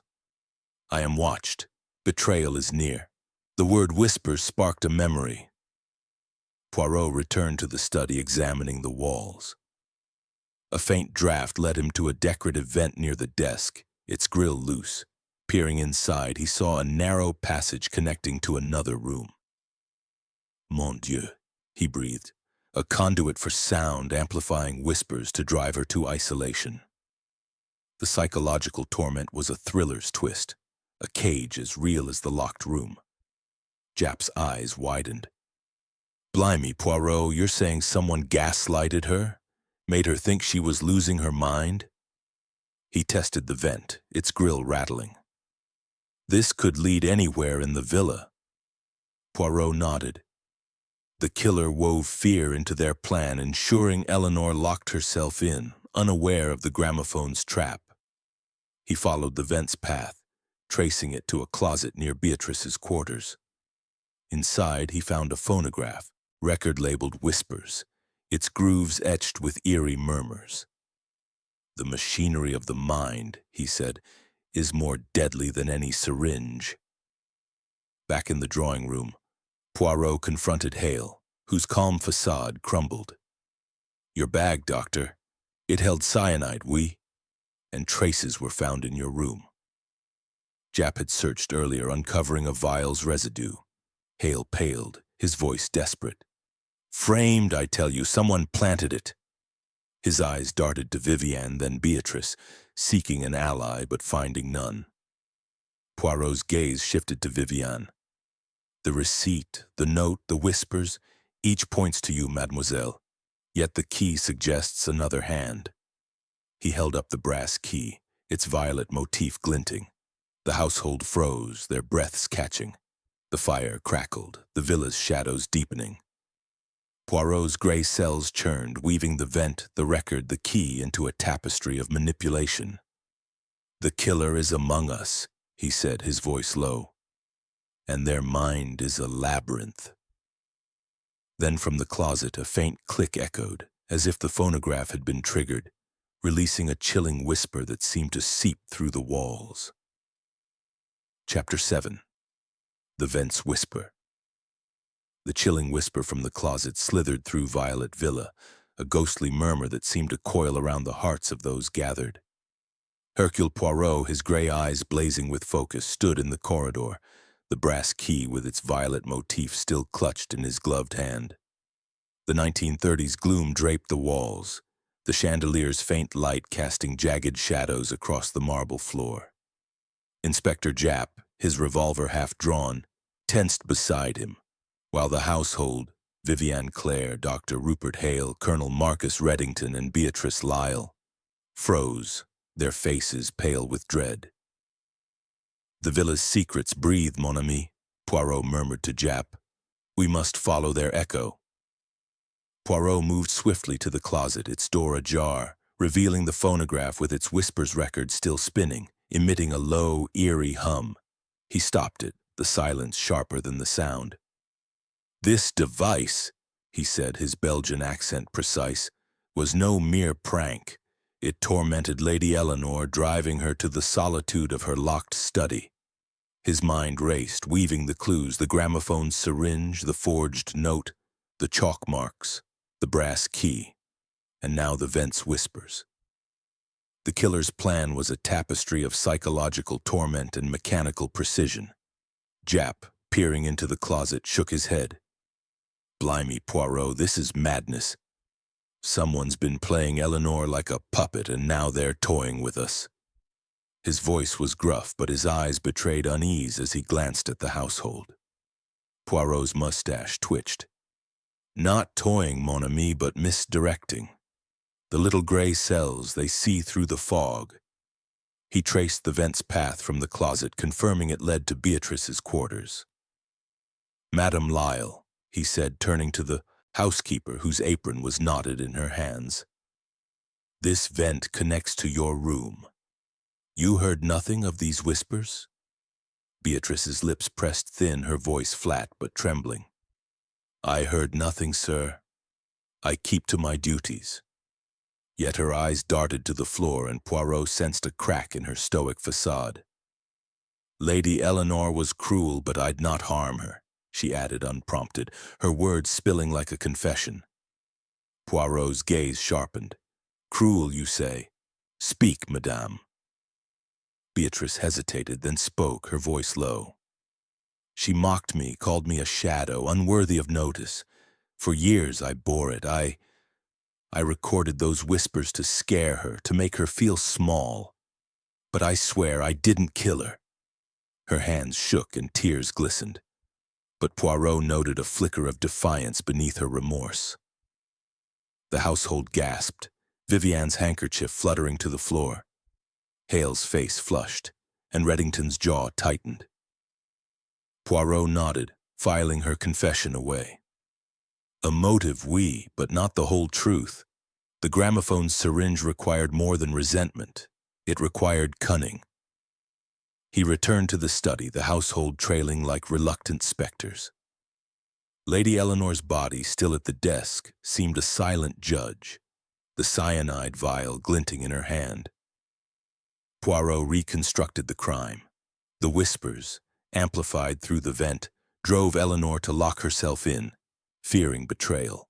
I am watched. Betrayal is near. The word whisper sparked a memory. Poirot returned to the study, examining the walls. A faint draft led him to a decorative vent near the desk, its grill loose. Peering inside, he saw a narrow passage connecting to another room. Mon Dieu, he breathed, a conduit for sound amplifying whispers to drive her to isolation. The psychological torment was a thriller's twist, a cage as real as the locked room. Japp's eyes widened. Blimey, Poirot, you're saying someone gaslighted her? Made her think she was losing her mind? He tested the vent, its grill rattling. This could lead anywhere in the villa. Poirot nodded. The killer wove fear into their plan, ensuring Eleanor locked herself in, unaware of the gramophone's trap. He followed the vent's path, tracing it to a closet near Beatrice's quarters. Inside, he found a phonograph, record labeled Whispers, its grooves etched with eerie murmurs. The machinery of the mind, he said, is more deadly than any syringe. Back in the drawing room, Poirot confronted Hale, whose calm facade crumbled. Your bag, doctor. It held cyanide, oui? And traces were found in your room. Japp had searched earlier, uncovering a vial's residue. Hale paled, his voice desperate. Framed, I tell you, someone planted it. His eyes darted to Vivienne, then Beatrice, seeking an ally but finding none. Poirot's gaze shifted to Vivienne. The receipt, the note, the whispers, each points to you, mademoiselle. Yet the key suggests another hand. He held up the brass key, its violet motif glinting. The household froze, their breaths catching. The fire crackled, the villa's shadows deepening. Poirot's gray cells churned, weaving the vent, the record, the key into a tapestry of manipulation. The killer is among us, he said, his voice low. And their mind is a labyrinth. Then from the closet a faint click echoed, as if the phonograph had been triggered, releasing a chilling whisper that seemed to seep through the walls. Chapter 7. The Vent's Whisper. The chilling whisper from the closet slithered through Violet Villa, a ghostly murmur that seemed to coil around the hearts of those gathered. Hercule Poirot, his gray eyes blazing with focus, stood in the corridor, the brass key with its violet motif still clutched in his gloved hand. The 1930s gloom draped the walls, the chandelier's faint light casting jagged shadows across the marble floor. Inspector Japp, his revolver half drawn, tensed beside him, while the household, Vivienne Clare, Dr. Rupert Hale, Colonel Marcus Reddington, and Beatrice Lyle, froze, their faces pale with dread. The villa's secrets breathe, mon ami, Poirot murmured to Japp. We must follow their echo. Poirot moved swiftly to the closet, its door ajar, revealing the phonograph with its whispers record still spinning, emitting a low, eerie hum. He stopped it, the silence sharper than the sound. This device, he said, his Belgian accent precise, was no mere prank. It tormented Lady Eleanor, driving her to the solitude of her locked study. His mind raced, weaving the clues, the gramophone's syringe, the forged note, the chalk marks, the brass key. and now the vents whispers. The killer's plan was a tapestry of psychological torment and mechanical precision. Jap, peering into the closet, shook his head. Blimey, Poirot, this is madness. Someone's been playing Eleanor like a puppet, and now they're toying with us. His voice was gruff, but his eyes betrayed unease as he glanced at the household. Poirot's mustache twitched. Not toying, mon ami, but misdirecting. The little gray cells, they see through the fog. He traced the vent's path from the closet, confirming it led to Beatrice's quarters. Madame Lyle, he said, turning to the housekeeper whose apron was knotted in her hands. This vent connects to your room. You heard nothing of these whispers? Beatrice's lips pressed thin, her voice flat but trembling. I heard nothing, sir. I keep to my duties. Yet her eyes darted to the floor, and Poirot sensed a crack in her stoic facade. Lady Eleanor was cruel, but I'd not harm her, she added unprompted, her words spilling like a confession. Poirot's gaze sharpened. Cruel, you say? Speak, madame. Beatrice hesitated, then spoke, her voice low. She mocked me, called me a shadow, unworthy of notice. For years I bore it. I recorded those whispers to scare her, to make her feel small. But I swear I didn't kill her. Her hands shook and tears glistened. But Poirot noted a flicker of defiance beneath her remorse. The household gasped, Vivian's handkerchief fluttering to the floor. Hale's face flushed, and Reddington's jaw tightened. Poirot nodded, filing her confession away. A motive, oui, but not the whole truth. The gramophone's syringe required more than resentment. It required cunning. He returned to the study, the household trailing like reluctant specters. Lady Eleanor's body, still at the desk, seemed a silent judge, the cyanide vial glinting in her hand. Poirot reconstructed the crime. The whispers, amplified through the vent, drove Eleanor to lock herself in, fearing betrayal.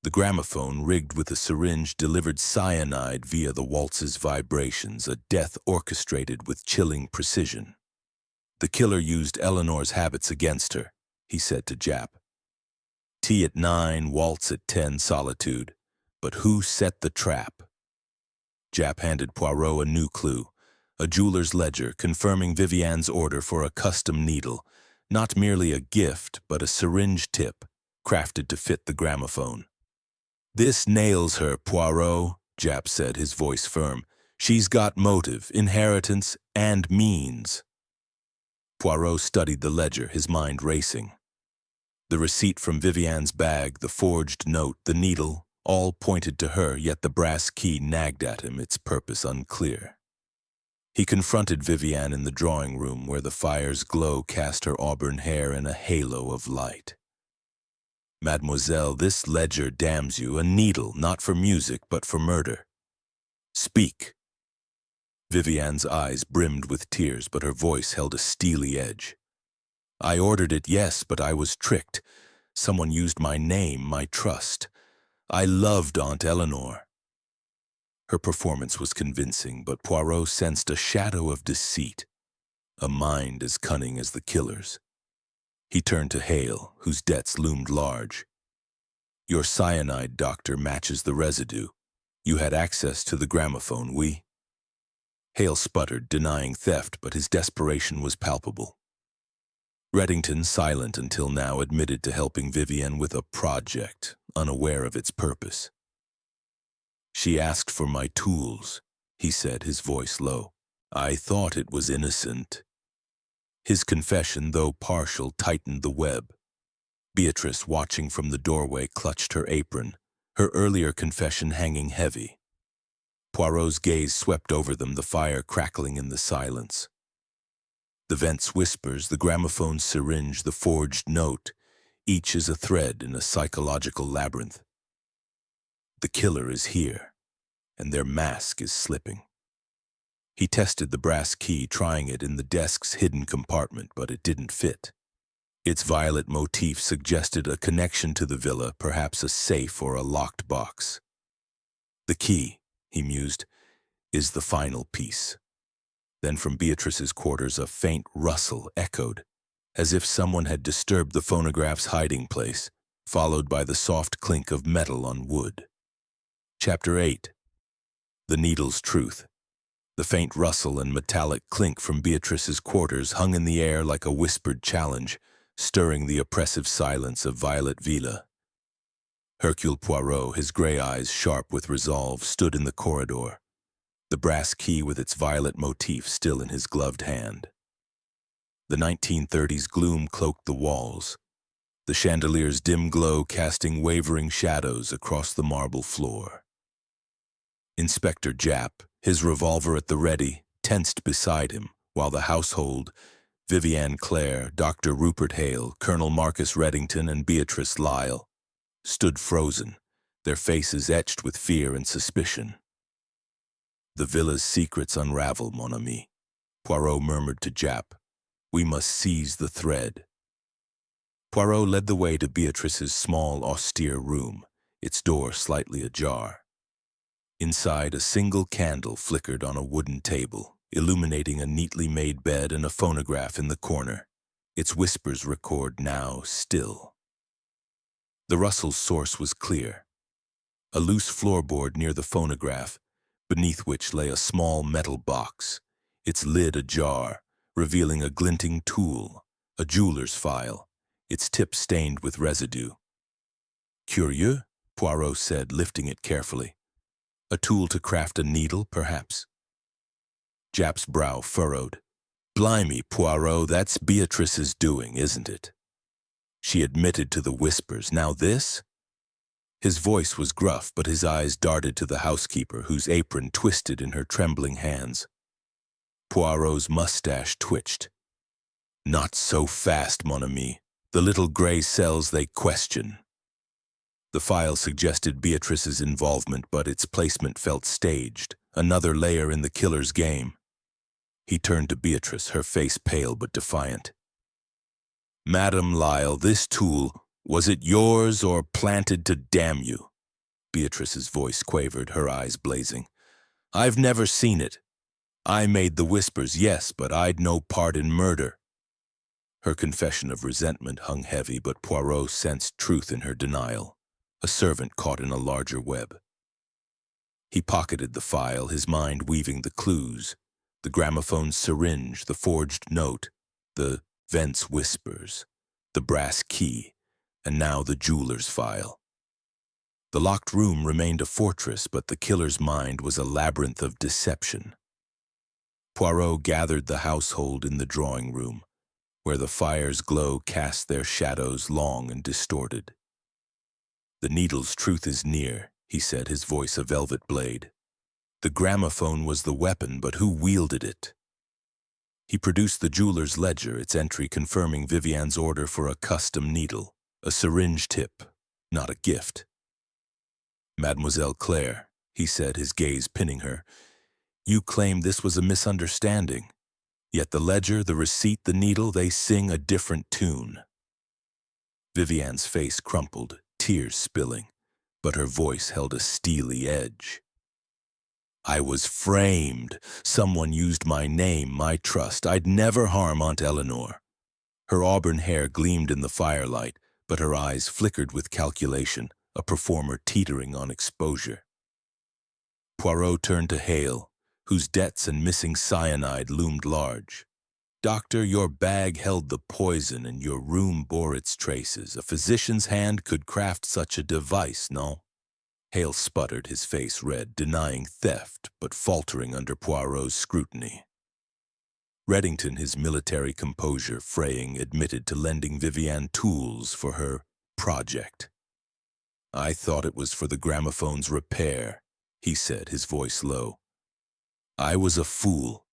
The gramophone, rigged with a syringe, delivered cyanide via the waltz's vibrations, a death orchestrated with chilling precision. The killer used Eleanor's habits against her, he said to Jap. Tea at 9, waltz at 10, solitude. But who set the trap? Jap handed Poirot a new clue, a jeweler's ledger confirming Vivian's order for a custom needle, not merely a gift, but a syringe tip, crafted to fit the gramophone. This nails her, Poirot, Jap said, his voice firm. She's got motive, inheritance, and means. Poirot studied the ledger, his mind racing. The receipt from Vivian's bag, the forged note, the needle, all pointed to her, yet the brass key nagged at him, its purpose unclear. He confronted Vivian in the drawing room, where the fire's glow cast her auburn hair in a halo of light. Mademoiselle, this ledger damns you, a needle, not for music, but for murder. Speak. Vivian's eyes brimmed with tears, but her voice held a steely edge. I ordered it, yes, but I was tricked. Someone used my name, my trust. I loved Aunt Eleanor. Her performance was convincing, but Poirot sensed a shadow of deceit, a mind as cunning as the killer's. He turned to Hale, whose debts loomed large. Your cyanide, doctor, matches the residue. You had access to the gramophone, oui? Hale sputtered, denying theft, but his desperation was palpable. Reddington, silent until now, admitted to helping Vivian with a project, unaware of its purpose. She asked for my tools, he said, his voice low. I thought it was innocent. His confession, though partial, tightened the web. Beatrice, watching from the doorway, clutched her apron, her earlier confession hanging heavy. Poirot's gaze swept over them, the fire crackling in the silence. The vent's whispers, the gramophone's syringe, the forged note, each is a thread in a psychological labyrinth. The killer is here, and their mask is slipping. He tested the brass key, trying it in the desk's hidden compartment, but it didn't fit. Its violet motif suggested a connection to the villa, perhaps a safe or a locked box. The key, he mused, is the final piece. Then from Beatrice's quarters a faint rustle echoed, as if someone had disturbed the phonograph's hiding place, followed by the soft clink of metal on wood. Chapter 8. The Needle's Truth. The faint rustle and metallic clink from Beatrice's quarters hung in the air like a whispered challenge, stirring the oppressive silence of Violet Villa. Hercule Poirot, his gray eyes sharp with resolve, stood in the corridor, the brass key with its violet motif still in his gloved hand. The 1930s gloom cloaked the walls, the chandelier's dim glow casting wavering shadows across the marble floor. Inspector Japp, his revolver at the ready, tensed beside him, while the household, Vivienne Clare, Dr. Rupert Hale, Colonel Marcus Reddington, and Beatrice Lyle, stood frozen, their faces etched with fear and suspicion. "The villa's secrets unravel, mon ami," Poirot murmured to Japp. "We must seize the thread." Poirot led the way to Beatrice's small, austere room, its door slightly ajar. Inside, a single candle flickered on a wooden table, illuminating a neatly made bed and a phonograph in the corner, its whispers record now still. The rustle's source was clear. A loose floorboard near the phonograph, beneath which lay a small metal box, its lid ajar, revealing a glinting tool, a jeweler's file, its tip stained with residue. "Curieux," Poirot said, lifting it carefully. "A tool to craft a needle, perhaps?" Japp's brow furrowed. "Blimey, Poirot, that's Beatrice's doing, isn't it? She admitted to the whispers. Now this?" His voice was gruff, but his eyes darted to the housekeeper, whose apron twisted in her trembling hands. Poirot's mustache twitched. "Not so fast, mon ami. The little gray cells they question." The file suggested Beatrice's involvement, but its placement felt staged, another layer in the killer's game. He turned to Beatrice, her face pale but defiant. "Madame Lyle, this tool, was it yours or planted to damn you?" Beatrice's voice quavered, her eyes blazing. "I've never seen it. I made the whispers, yes, but I'd no part in murder." Her confession of resentment hung heavy, but Poirot sensed truth in her denial, a servant caught in a larger web. He pocketed the file, his mind weaving the clues, the gramophone's syringe, the forged note, the vent's whispers, the brass key, and now the jeweler's file. The locked room remained a fortress, but the killer's mind was a labyrinth of deception. Poirot gathered the household in the drawing room, where the fire's glow cast their shadows long and distorted. "The needle's truth is near," he said, his voice a velvet blade. "The gramophone was the weapon, but who wielded it?" He produced the jeweler's ledger, its entry confirming Vivienne's order for a custom needle, a syringe tip, not a gift. "Mademoiselle Claire," he said, his gaze pinning her, "you claim this was a misunderstanding. Yet the ledger, the receipt, the needle, they sing a different tune." Vivienne's face crumpled, tears spilling, but her voice held a steely edge. "I was framed. Someone used my name, my trust. I'd never harm Aunt Eleanor." Her auburn hair gleamed in the firelight, but her eyes flickered with calculation, a performer teetering on exposure. Poirot turned to Hale, whose debts and missing cyanide loomed large. "Doctor, your bag held the poison and your room bore its traces. A physician's hand could craft such a device, no?" Hale sputtered, his face red, denying theft, but faltering under Poirot's scrutiny. Reddington, his military composure fraying, admitted to lending Vivienne tools for her project. "I thought it was for the gramophone's repair," he said, his voice low. "I was a fool."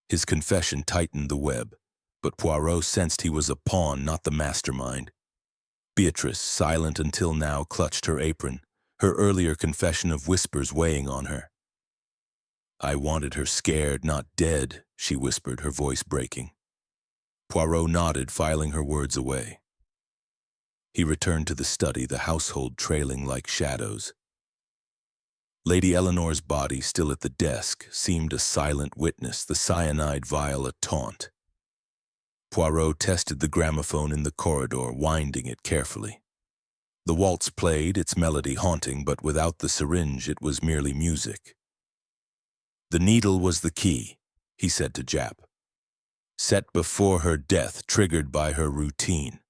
His confession tightened the web, but Poirot sensed he was a pawn, not the mastermind. Beatrice, silent until now, clutched her apron, her earlier confession of whispers weighing on her. "I wanted her scared, not dead," she whispered, her voice breaking. Poirot nodded, filing her words away. He returned to the study, the household trailing like shadows. Lady Eleanor's body, still at the desk, seemed a silent witness, the cyanide vial a taunt. Poirot tested the gramophone in the corridor, winding it carefully. The waltz played, its melody haunting, but without the syringe it was merely music. The needle was the key, he said to Jap. Set before her death, triggered by her routine.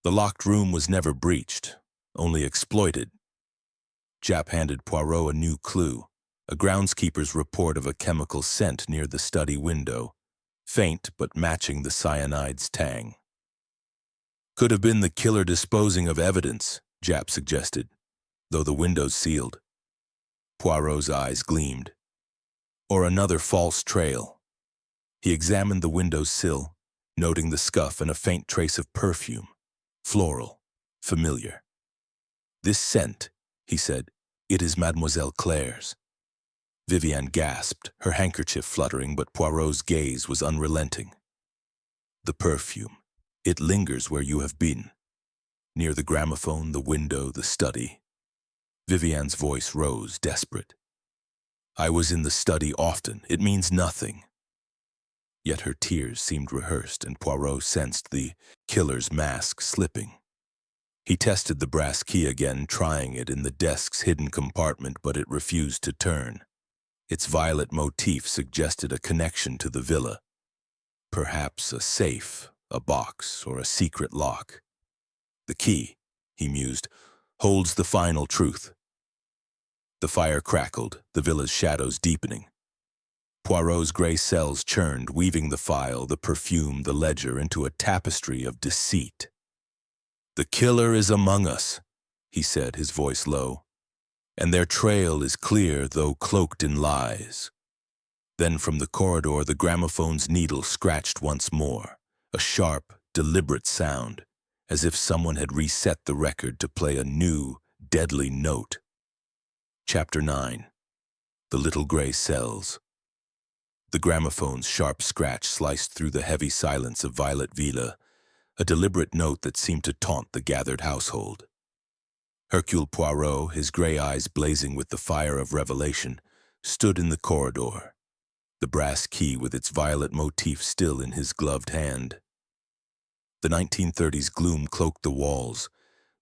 The locked room was never breached, only exploited. Jap handed Poirot a new clue, a groundskeeper's report of a chemical scent near the study window, faint but matching the cyanide's tang. Could have been the killer disposing of evidence, Jap suggested, though the window's sealed. Poirot's eyes gleamed. Or another false trail. He examined the window's sill, noting the scuff and a faint trace of perfume, floral, familiar. This scent, he said, it is Mademoiselle Claire's. Viviane gasped, her handkerchief fluttering, but Poirot's gaze was unrelenting. The perfume. It lingers where you have been. Near the gramophone, the window, the study. Viviane's voice rose, desperate. I was in the study often. It means nothing. Yet her tears seemed rehearsed, and Poirot sensed the killer's mask slipping. He tested the brass key again, trying it in the desk's hidden compartment, but it refused to turn. Its violet motif suggested a connection to the villa. Perhaps a safe, a box, or a secret lock. The key, he mused, holds the final truth. The fire crackled, the villa's shadows deepening. Poirot's gray cells churned, weaving the file, the perfume, the ledger into a tapestry of deceit. The killer is among us, he said, his voice low, and their trail is clear, though cloaked in lies. Then from the corridor, the gramophone's needle scratched once more, a sharp, deliberate sound, as if someone had reset the record to play a new, deadly note. Chapter 9. The Little Gray Cells. The gramophone's sharp scratch sliced through the heavy silence of Violet Villa, a deliberate note that seemed to taunt the gathered household. Hercule Poirot, his gray eyes blazing with the fire of revelation, stood in the corridor, the brass key with its violet motif still in his gloved hand. The 1930s gloom cloaked the walls,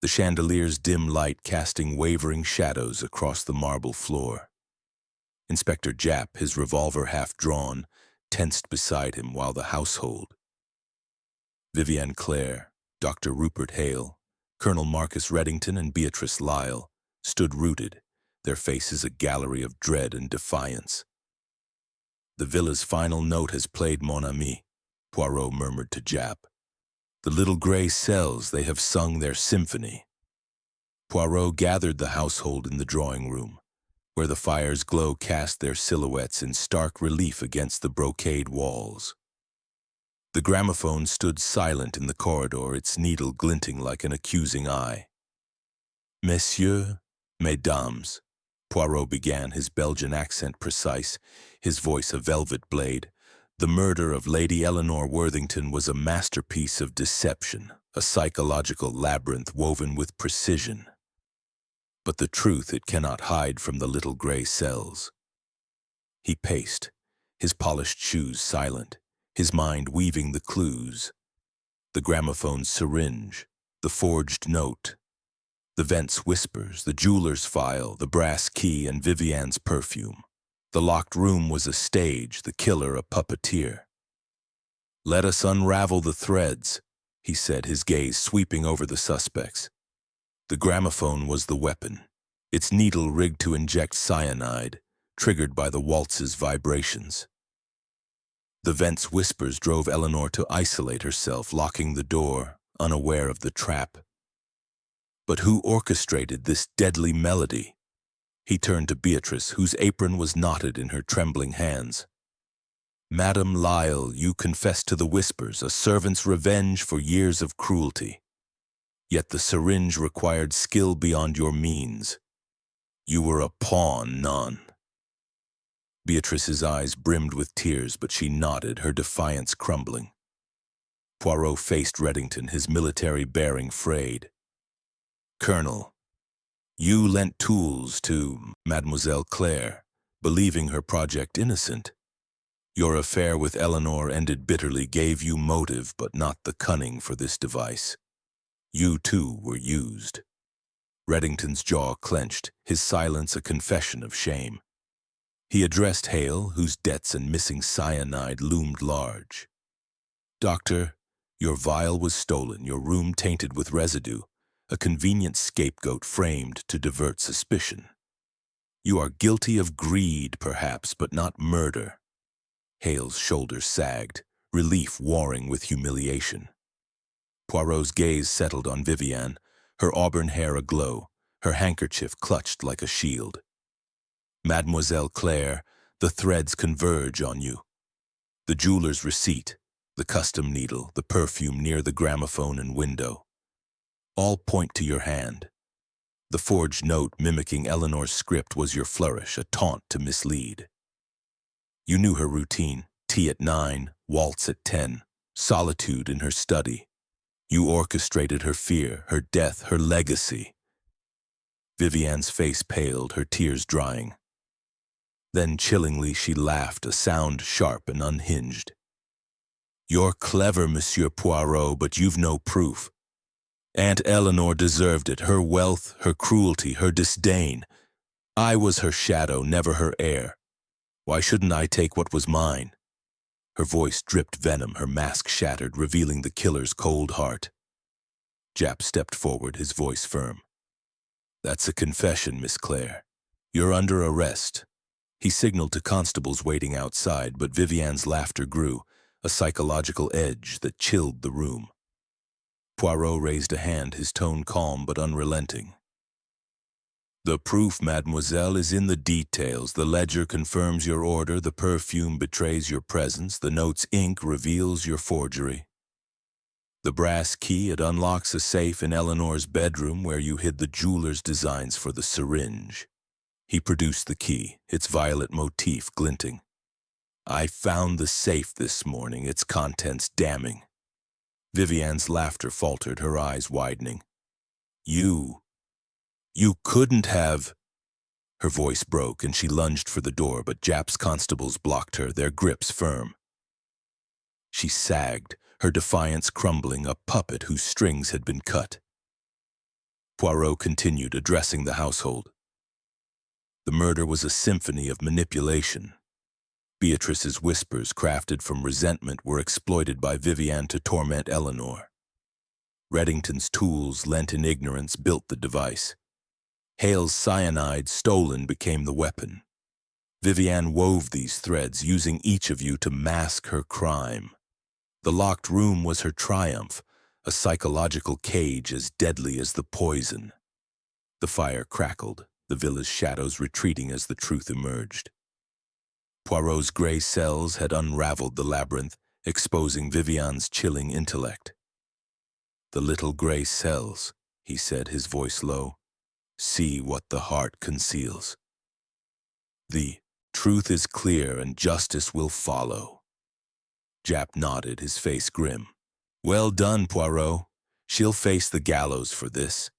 the chandelier's dim light casting wavering shadows across the marble floor. Inspector Jap, his revolver half drawn, tensed beside him while the household. Viviane Claire, Dr. Rupert Hale, Colonel Marcus Reddington, and Beatrice Lyle stood rooted, their faces a gallery of dread and defiance. The villa's final note has played, mon ami, Poirot murmured to Jap. The little gray cells, they have sung their symphony. Poirot gathered the household in the drawing room, where the fire's glow cast their silhouettes in stark relief against the brocade walls. The gramophone stood silent in the corridor, its needle glinting like an accusing eye. Messieurs, mesdames, Poirot began, his Belgian accent precise, his voice a velvet blade. The murder of Lady Eleanor Worthington was a masterpiece of deception, a psychological labyrinth woven with precision. But the truth it cannot hide from the little gray cells. He paced, his polished shoes silent, his mind weaving the clues. The gramophone's syringe, the forged note, the vent's whispers, the jeweler's file, the brass key, and Viviane's perfume. The locked room was a stage, the killer a puppeteer. Let us unravel the threads, he said, his gaze sweeping over the suspects. The gramophone was the weapon, its needle rigged to inject cyanide, triggered by the waltz's vibrations. The vent's whispers drove Eleanor to isolate herself, locking the door, unaware of the trap. But who orchestrated this deadly melody? He turned to Beatrice, whose apron was knotted in her trembling hands. Madame Lyle, you confess to the whispers, a servant's revenge for years of cruelty. Yet the syringe required skill beyond your means. You were a pawn, none. Beatrice's eyes brimmed with tears, but she nodded, her defiance crumbling. Poirot faced Reddington, his military bearing frayed. Colonel, You lent tools to Mademoiselle Claire, believing her project innocent. Your affair with Eleanor ended bitterly, gave you motive but not the cunning for this device. You, too, were used. Reddington's jaw clenched, his silence a confession of shame. He addressed Hale, whose debts and missing cyanide loomed large. Doctor, your vial was stolen, your room tainted with residue, a convenient scapegoat framed to divert suspicion. You are guilty of greed, perhaps, but not murder. Hale's shoulders sagged, relief warring with humiliation. Poirot's gaze settled on Viviane, her auburn hair aglow, her handkerchief clutched like a shield. Mademoiselle Claire, the threads converge on you. The jeweler's receipt, the custom needle, the perfume near the gramophone and window. All point to your hand. The forged note mimicking Eleanor's script was your flourish, a taunt to mislead. You knew her routine, tea at 9, waltz at 10, solitude in her study. You orchestrated her fear, her death, her legacy. Viviane's face paled, her tears drying. Then chillingly she laughed, a sound sharp and unhinged. You're clever, Monsieur Poirot, but you've no proof. Aunt Eleanor deserved it, her wealth, her cruelty, her disdain. I was her shadow, never her heir. Why shouldn't I take what was mine? Her voice dripped venom, her mask shattered, revealing the killer's cold heart. Japp stepped forward, his voice firm. That's a confession, Miss Claire. You're under arrest. He signaled to constables waiting outside, but Viviane's laughter grew, a psychological edge that chilled the room. Poirot raised a hand, his tone calm but unrelenting. The proof, mademoiselle, is in the details. The ledger confirms your order, the perfume betrays your presence, the note's ink reveals your forgery. The brass key, it unlocks a safe in Eleanor's bedroom where you hid the jeweler's designs for the syringe. He produced the key, its violet motif glinting. I found the safe this morning, its contents damning. Viviane's laughter faltered, her eyes widening. You couldn't have... Her voice broke and she lunged for the door, but Japp's constables blocked her, their grips firm. She sagged, her defiance crumbling, a puppet whose strings had been cut. Poirot continued, addressing the household. The murder was a symphony of manipulation. Beatrice's whispers, crafted from resentment, were exploited by Viviane to torment Eleanor. Reddington's tools, lent in ignorance, built the device. Hale's cyanide, stolen, became the weapon. Viviane wove these threads, using each of you to mask her crime. The locked room was her triumph, a psychological cage as deadly as the poison. The fire crackled, the villa's shadows retreating as the truth emerged. Poirot's gray cells had unraveled the labyrinth, exposing Viviane's chilling intellect. The little gray cells, he said, his voice low. See what the heart conceals. The truth is clear and justice will follow. Japp nodded, his face grim. Well done, Poirot. She'll face the gallows for this.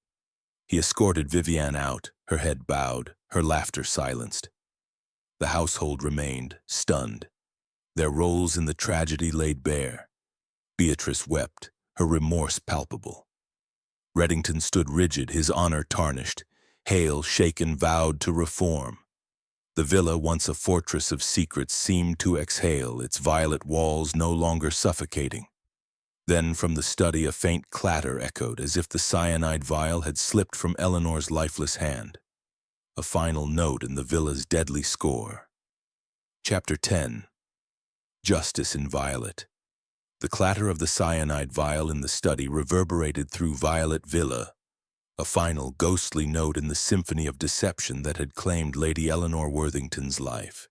He escorted Viviane out, her head bowed, her laughter silenced. The household remained, stunned. Their roles in the tragedy laid bare. Beatrice wept, her remorse palpable. Reddington stood rigid, his honor tarnished. Hale, shaken, vowed to reform. The villa, once a fortress of secrets, seemed to exhale, its violet walls no longer suffocating. Then from the study a faint clatter echoed, as if the cyanide vial had slipped from Eleanor's lifeless hand. A final note in the villa's deadly score. Chapter 10. Justice Inviolate. The clatter of the cyanide vial in the study reverberated through Violet Villa, a final ghostly note in the symphony of deception that had claimed Lady Eleanor Worthington's life.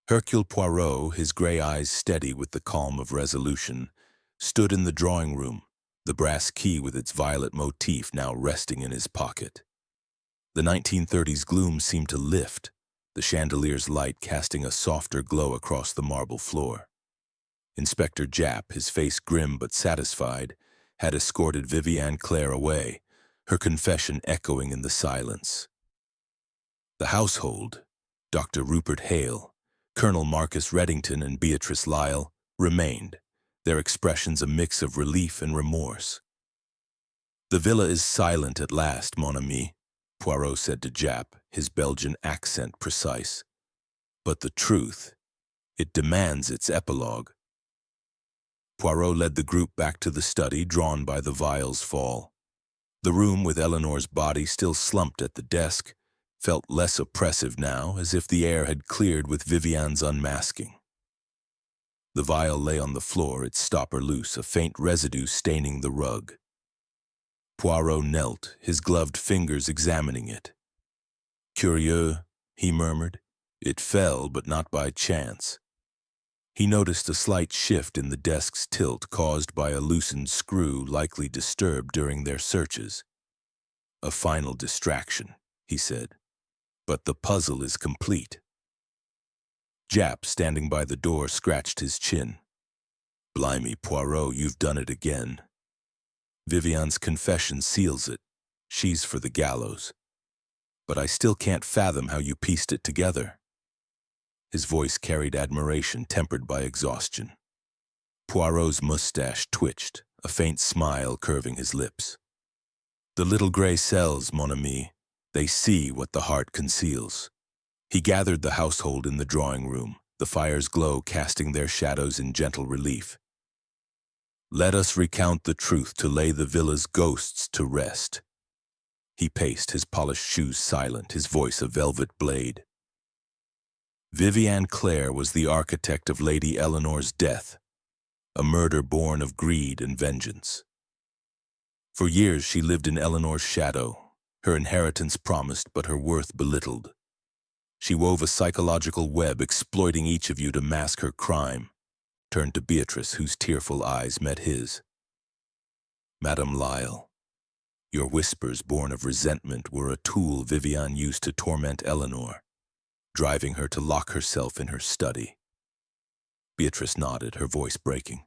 Hercule Poirot, his gray eyes steady with the calm of resolution, stood in the drawing room, the brass key with its violet motif now resting in his pocket. The 1930s gloom seemed to lift, the chandelier's light casting a softer glow across the marble floor. Inspector Japp, his face grim but satisfied, had escorted Viviane Claire away, her confession echoing in the silence. The household, Dr. Rupert Hale, Colonel Marcus Reddington, and Beatrice Lyle, remained, their expressions a mix of relief and remorse. "The villa is silent at last, mon ami," Poirot said to Jap, his Belgian accent precise. "But the truth, it demands its epilogue." Poirot led the group back to the study, drawn by the vial's fall. The room, with Eleanor's body still slumped at the desk, felt less oppressive now, as if the air had cleared with Viviane's unmasking. The vial lay on the floor, its stopper loose, a faint residue staining the rug. Poirot knelt, his gloved fingers examining it. "Curieux," he murmured. "It fell, but not by chance." He noticed a slight shift in the desk's tilt caused by a loosened screw likely disturbed during their searches. "A final distraction," he said. "But the puzzle is complete." Jap, standing by the door, scratched his chin. "Blimey, Poirot, you've done it again. Viviane's confession seals it. She's for the gallows. But I still can't fathom how you pieced it together." His voice carried admiration tempered by exhaustion. Poirot's mustache twitched, a faint smile curving his lips. "The little gray cells, mon ami, they see what the heart conceals." He gathered the household in the drawing room, the fire's glow casting their shadows in gentle relief. "Let us recount the truth to lay the villa's ghosts to rest." He paced, his polished shoes silent, his voice a velvet blade. Viviane Clare was the architect of Lady Eleanor's death, a murder born of greed and vengeance. For years she lived in Eleanor's shadow, her inheritance promised but her worth belittled. She wove a psychological web exploiting each of you to mask her crime. Turned to Beatrice, whose tearful eyes met his. "Madame Lyle, your whispers born of resentment were a tool Viviane used to torment Eleanor, driving her to lock herself in her study." Beatrice nodded, her voice breaking.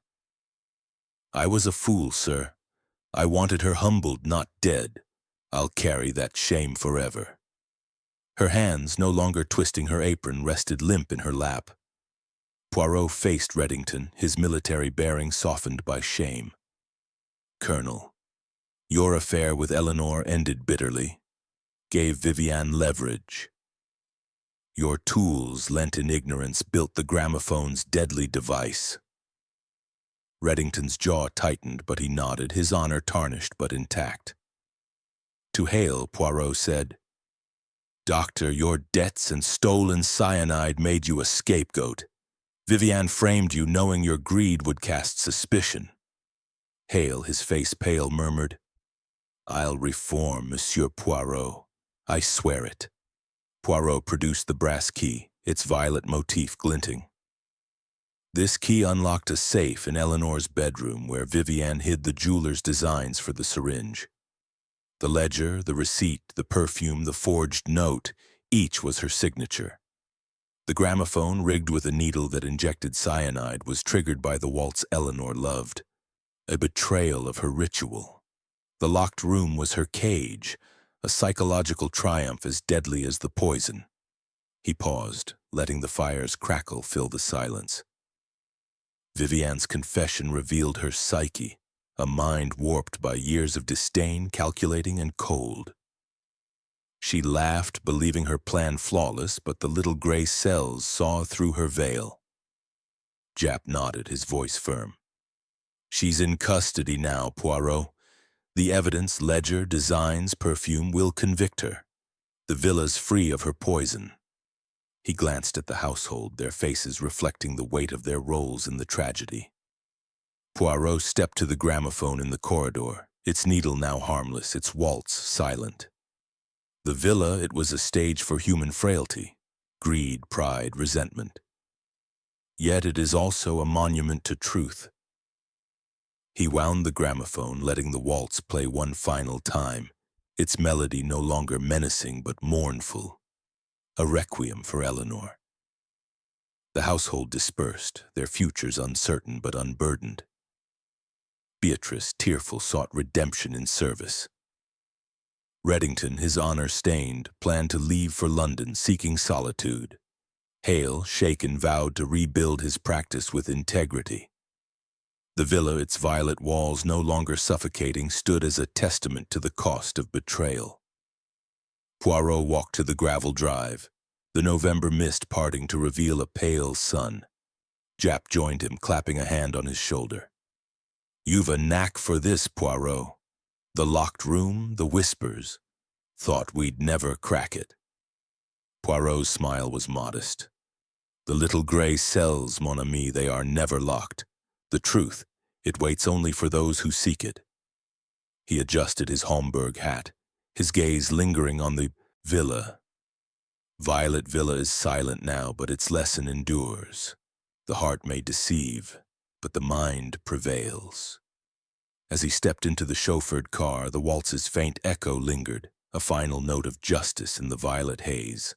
"I was a fool, sir. I wanted her humbled, not dead. I'll carry that shame forever." Her hands, no longer twisting her apron, rested limp in her lap. Poirot faced Reddington, his military bearing softened by shame. "Colonel, your affair with Eleanor ended bitterly, gave Viviane leverage. Your tools, lent in ignorance, built the gramophone's deadly device." Reddington's jaw tightened, but he nodded, his honor tarnished but intact. To Hale, Poirot said, "Doctor, your debts and stolen cyanide made you a scapegoat. Viviane framed you knowing your greed would cast suspicion." Hale, his face pale, murmured, "I'll reform, Monsieur Poirot. I swear it." Poirot produced the brass key, its violet motif glinting. This key unlocked a safe in Eleanor's bedroom where Viviane hid the jeweler's designs for the syringe. The ledger, the receipt, the perfume, the forged note, each was her signature. The gramophone, rigged with a needle that injected cyanide, was triggered by the waltz Eleanor loved, a betrayal of her ritual. The locked room was her cage, a psychological triumph as deadly as the poison. He paused, letting the fire's crackle fill the silence. Viviane's confession revealed her psyche, a mind warped by years of disdain, calculating and cold. She laughed, believing her plan flawless, but the little gray cells saw through her veil. Jap nodded, his voice firm. "She's in custody now, Poirot. The evidence, ledger, designs, perfume will convict her. The villa's free of her poison." He glanced at the household, their faces reflecting the weight of their roles in the tragedy. Poirot stepped to the gramophone in the corridor, its needle now harmless, its waltz silent. The villa, it was a stage for human frailty, greed, pride, resentment. Yet it is also a monument to truth. He wound the gramophone, letting the waltz play one final time, its melody no longer menacing but mournful, a requiem for Eleanor. The household dispersed, their futures uncertain but unburdened. Beatrice, tearful, sought redemption in service. Reddington, his honor stained, planned to leave for London seeking solitude. Hale, shaken, vowed to rebuild his practice with integrity. The villa, its violet walls no longer suffocating, stood as a testament to the cost of betrayal. Poirot walked to the gravel drive, the November mist parting to reveal a pale sun. Japp joined him, clapping a hand on his shoulder. "You've a knack for this, Poirot. The locked room, the whispers. Thought we'd never crack it." Poirot's smile was modest. "The little gray cells, mon ami, they are never locked. The truth, it waits only for those who seek it." He adjusted his Homburg hat, his gaze lingering on the villa. Violet Villa is silent now, but its lesson endures. The heart may deceive, but the mind prevails. As he stepped into the chauffeured car, the waltz's faint echo lingered, a final note of justice in the violet haze.